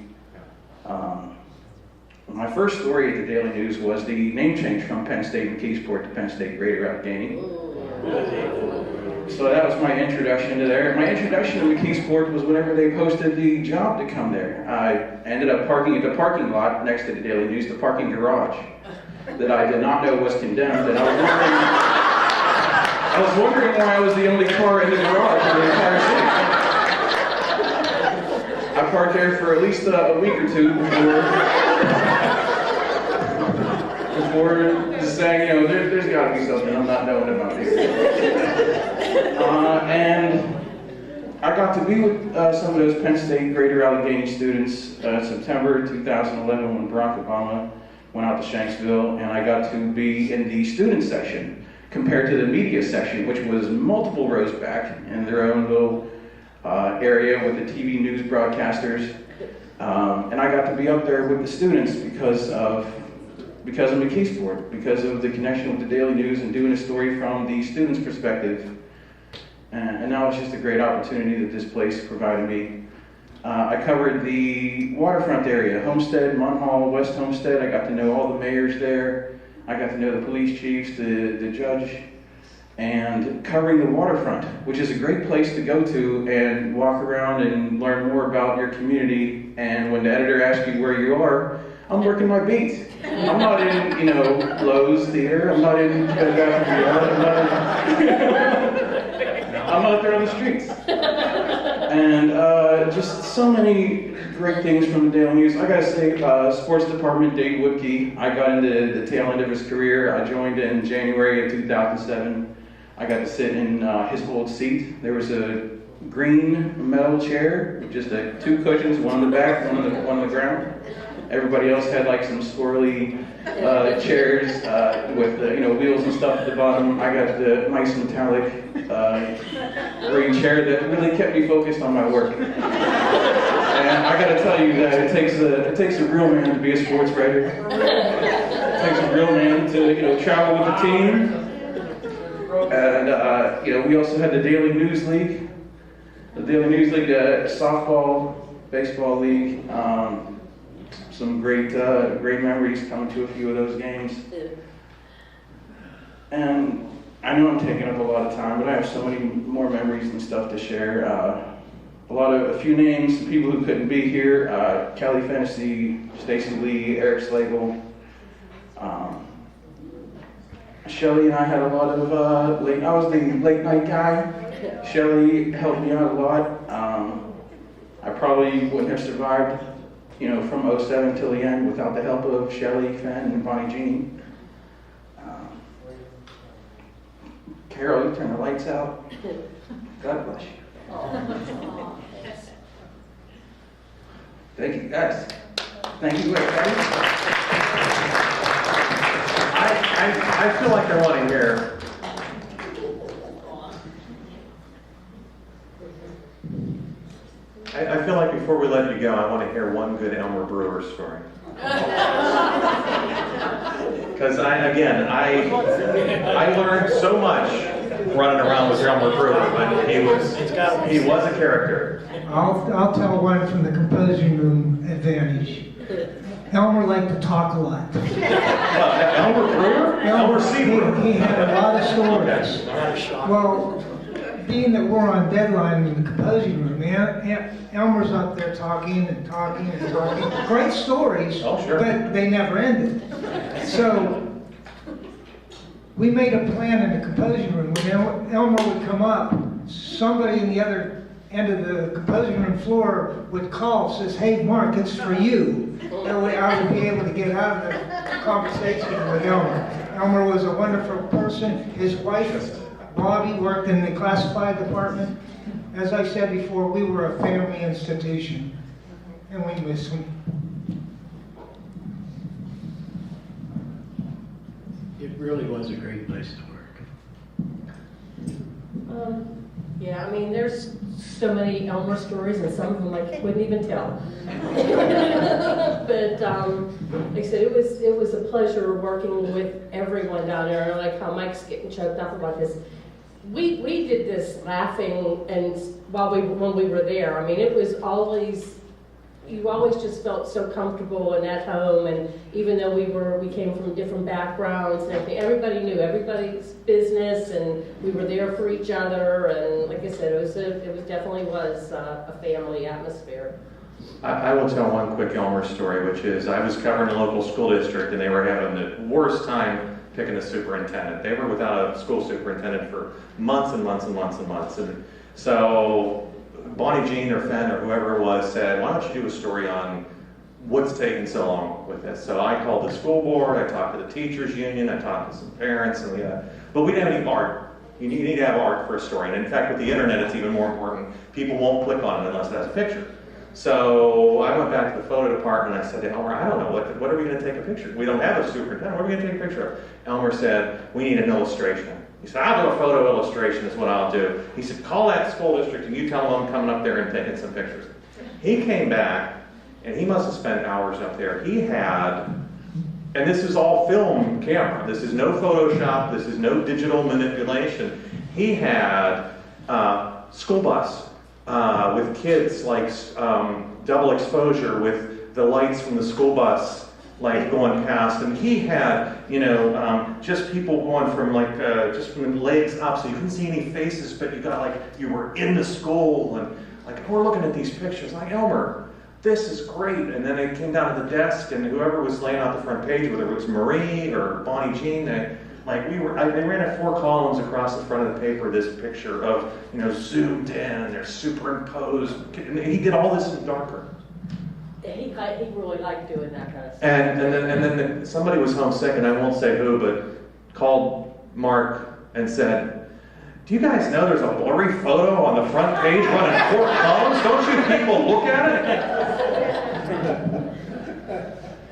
My first story at the Daily News was the name change from Penn State McKeesport to Penn State Greater Allegheny. So that was my introduction to there. My introduction to McKeesport was whenever they posted the job to come there. I ended up parking at the parking lot next to the Daily News, the parking garage, that I did not know was condemned, and I was wondering why I was the only car in the garage in the entire city. I parked there for at least a week or two before just saying, there's got to be something I'm not knowing about this. And I got to be with some of those Penn State Greater Allegheny students September 2011 when Barack Obama went out to Shanksville, and I got to be in the student section compared to the media section, which was multiple rows back in their own little area with the TV news broadcasters. And I got to be up there with the students because of McKeesport, because of the connection with the Daily News and doing a story from the students' perspective. And now it's just a great opportunity that this place provided me. I covered the waterfront area, Homestead, Munhall, West Homestead. I got to know all the mayors there. I got to know the police chiefs, the judge, and covering the waterfront, which is a great place to go to and walk around and learn more about your community. And when the editor asks you where you are, I'm working my beat. I'm not in, Lowe's Theater. I'm not in I'm out there on the streets. And just so many great things from the Daily News. I gotta say, sports department, Dave Wootsie, I got into the tail end of his career. I joined in January of 2007. I got to sit in his old seat. There was a green metal chair, just 2 cushions, one on the back, one on the ground. Everybody else had like some swirly chairs with wheels and stuff at the bottom. I got the nice metallic green chair that really kept me focused on my work. And I got to tell you that it takes a real man to be a sports writer. It takes a real man to travel with the team. And we also had the Daily News League, softball, baseball league. Some great memories coming to a few of those games. And I know I'm taking up a lot of time, but I have so many more memories and stuff to share. a few names, some people who couldn't be here: Kelly Fennessy, Stacy Lee, Eric Slagle. Shelly and I had a lot of I was the late night guy. Shelly helped me out a lot. I probably wouldn't have survived, from 07 till the end without the help of Shelly, Fenn, and Bonnie Jean. Carol, you turn the lights out. God bless you. Thank you, guys. Thank you, everybody. I feel like I want to hear. I feel like before we let you go, I want to hear one good Elmer Brewer story. Because I learned so much running around with Elmer Brewer, but he was a character. I'll tell one from the composing room advantage. Elmer liked to talk a lot. Elmer Brewer? Elmer Seabrook. He had a lot of stories. Well, being that we're on deadline in the composing room, Elmer's up there talking and talking and talking. Great stories, but they never ended. So we made a plan in the composing room. When Elmer would come up, somebody in the other end of the composing room floor would call, says, "Hey, Mark, it's for you." That way I would be able to get out of the conversation with Elmer. Elmer was a wonderful person. His wife, Bobby, worked in the classified department. As I said before, we were a family institution, and we miss him. It really was a great place to work. Yeah, I mean, there's so many Elmer stories, and some of them I couldn't even tell. But like I said, it was a pleasure working with everyone down there. And I like how Mike's getting choked up about this. We did this laughing, and when we were there, I mean, it was always, you always just felt so comfortable and at home. And even though we came from different backgrounds and everything, everybody knew everybody's business, and we were there for each other. And like I said, it definitely was a family atmosphere. I will tell one quick Elmer story, which is I was covering a local school district, and they were having the worst time picking a superintendent. They were without a school superintendent for months and months and months and months. And so Bonnie Jean or Fenn or whoever it was said, "Why don't you do a story on what's taking so long with this?" So I called the school board, I talked to the teachers union, I talked to some parents, and but we didn't have any art. You need to have art for a story. And in fact, with the internet, it's even more important. People won't click on it unless it has a picture. So I went back to the photo department and I said to Elmer, "I don't know, what are we going to take a picture? We don't have a superintendent. What are we going to take a picture of?" Elmer said, "We need an illustration." He said, "I'll do a photo illustration is what I'll do." He said, "Call that school district and you tell them I'm coming up there and taking some pictures." He came back, and he must have spent hours up there. He had, and this is all film camera. This is no Photoshop. This is no digital manipulation. He had school bus with kids, like double exposure with the lights from the school bus like going past, and he had, just people going from just from the legs up, so you couldn't see any faces, but you got you were in the school, and we're looking at these pictures, Elmer, this is great. And then they came down to the desk, and whoever was laying out the front page, whether it was Marie or Bonnie Jean, they ran at 4 columns across the front of the paper, this picture of, zoomed in, and they're superimposed, and he did all this in darker. He really liked doing that kind of stuff. And then somebody was homesick, and I won't say who, but called Mark and said, "Do you guys know there's a blurry photo on the front page running 4 columns? Don't you people look at it?"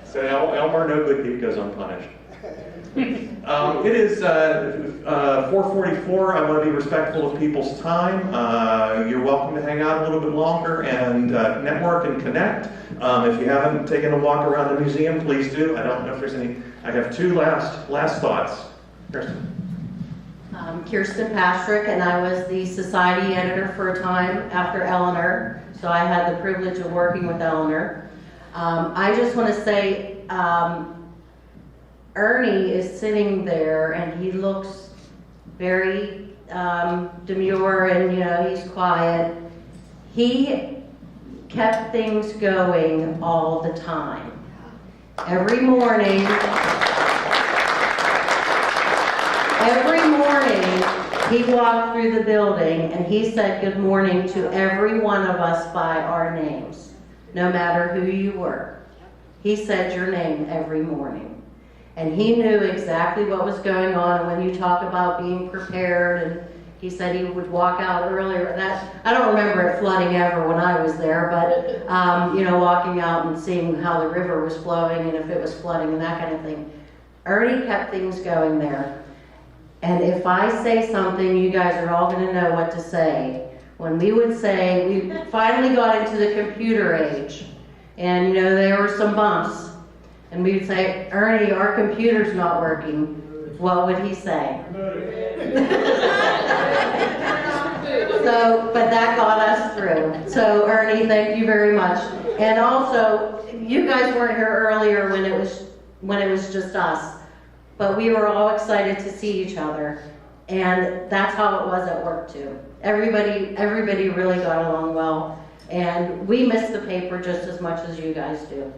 So Elmer, no good deed goes unpunished. It is 4:44. I want to be respectful of people's time. You're welcome to hang out a little bit longer and network and connect. If you haven't taken a walk around the museum, please do. I don't know if there's any. I have 2 last thoughts. Kirsten. Kirsten Patrick, and I was the society editor for a time after Eleanor, so I had the privilege of working with Eleanor. I just want to say, Ernie is sitting there, and he looks very demure, and he's quiet. He kept things going all the time. Every morning, he walked through the building and he said good morning to every one of us by our names, no matter who you were. He said your name every morning. And he knew exactly what was going on. And when you talk about being prepared, and he said he would walk out earlier. I don't remember it flooding ever when I was there, but walking out and seeing how the river was flowing and if it was flooding and that kind of thing. Ernie kept things going there. And if I say something, you guys are all going to know what to say. When we would say, we finally got into the computer age, and there were some bumps, and we'd say, Ernie, our computer's not working. What would he say? But that got us through. So Ernie, thank you very much. And also, you guys weren't here earlier when it was just us. But we were all excited to see each other, and that's how it was at work too. Everybody really got along well, and we miss the paper just as much as you guys do.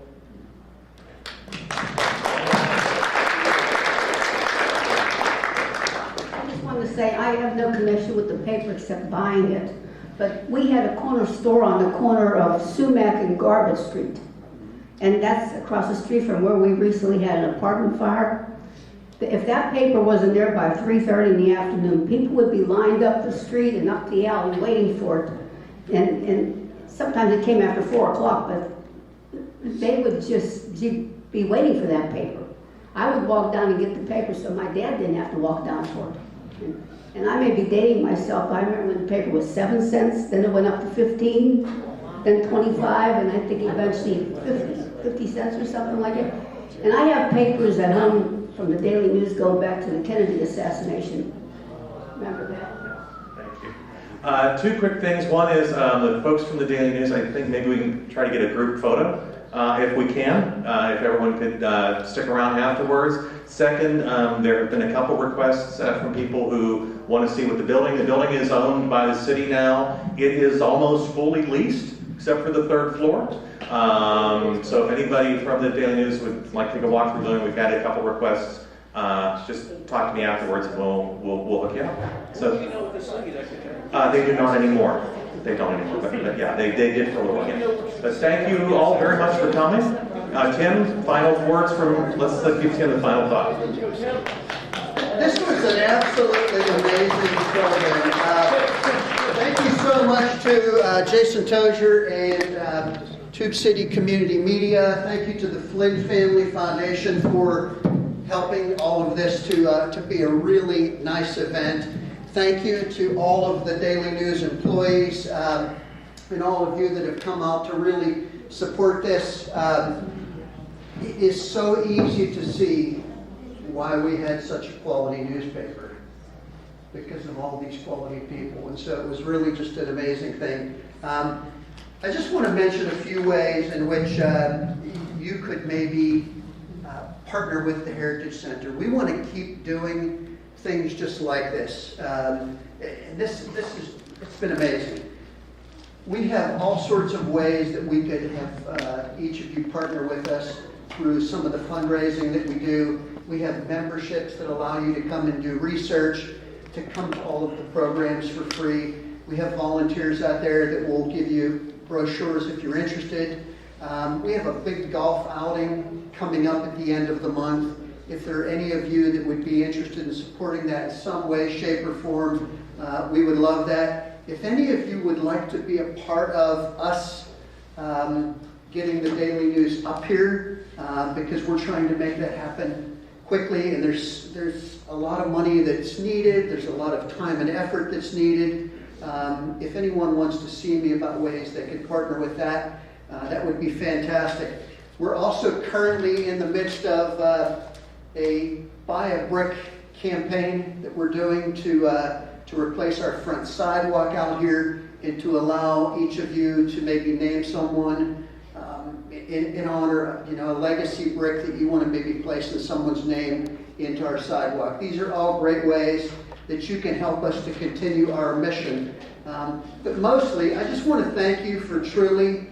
I just wanted to say I have no connection with the paper except buying it, but we had a corner store on the corner of Sumac and Garbage Street, and that's across the street from where we recently had an apartment fire. If that paper wasn't there by 3:30 in the afternoon, people would be lined up the street and up the alley waiting for it. And sometimes it came after 4 o'clock, but they would just be waiting for that paper. I would walk down and get the paper so my dad didn't have to walk down for it. And I may be dating myself. I remember when the paper was 7 cents, then it went up to 15, then 25, and I think eventually 50 cents or something like it. And I have papers at home from the Daily News going back to the Kennedy assassination. Remember that? Thank you. Two quick things. One is the folks from the Daily News, I think maybe we can try to get a group photo if we can, if everyone could stick around afterwards. Second, there have been a couple requests from people who want to see what the building is owned by the city now. It is almost fully leased, except for the third floor. So if anybody from the Daily News would like to go walk through the building, we've had a couple requests. Just talk to me afterwards and we'll hook you up. So they do not anymore. They don't anymore, but yeah, they did for a little while. But thank you all very much for coming. Tim, final words from, let's give Tim the final thought. This was an absolutely amazing program. Thank you so much to Jason Tozier and Tube City Community Media. Thank you to the Flynn Family Foundation for helping all of this to be a really nice event. Thank you to all of the Daily News employees and all of you that have come out to really support this. It is so easy to see why we had such a quality newspaper, because of all these quality people. And so it was really just an amazing thing. I just want to mention a few ways in which you could maybe partner with the Heritage Center. We want to keep doing things just like this. And it's been amazing. We have all sorts of ways that we could have each of you partner with us through some of the fundraising that we do. We have memberships that allow you to come and do research, to come to all of the programs for free. We have volunteers out there that will give you brochures if you're interested. We have a big golf outing coming up at the end of the month. If there are any of you that would be interested in supporting that in some way, shape, or form, we would love that. If any of you would like to be a part of us getting the Daily News up here, because we're trying to make that happen quickly, and there's a lot of money that's needed, there's a lot of time and effort that's needed. If anyone wants to see me about ways they could partner with that, that would be fantastic. We're also currently in the midst of a Buy a Brick campaign that we're doing to replace our front sidewalk out here, and to allow each of you to maybe name someone in honor of, a legacy brick that you want to maybe place in someone's name into our sidewalk. These are all great ways that you can help us to continue our mission. But mostly, I just want to thank you for truly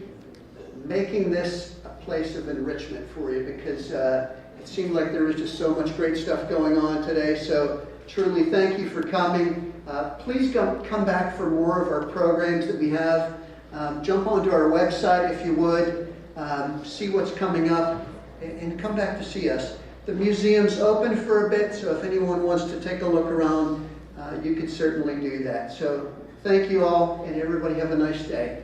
making this a place of enrichment for you, because it seemed like there was just so much great stuff going on today. So truly thank you for coming. Please come back for more of our programs that we have. Jump onto our website if you would, see what's coming up, and come back to see us. The museum's open for a bit, so if anyone wants to take a look around, you can certainly do that. So thank you all, and everybody have a nice day.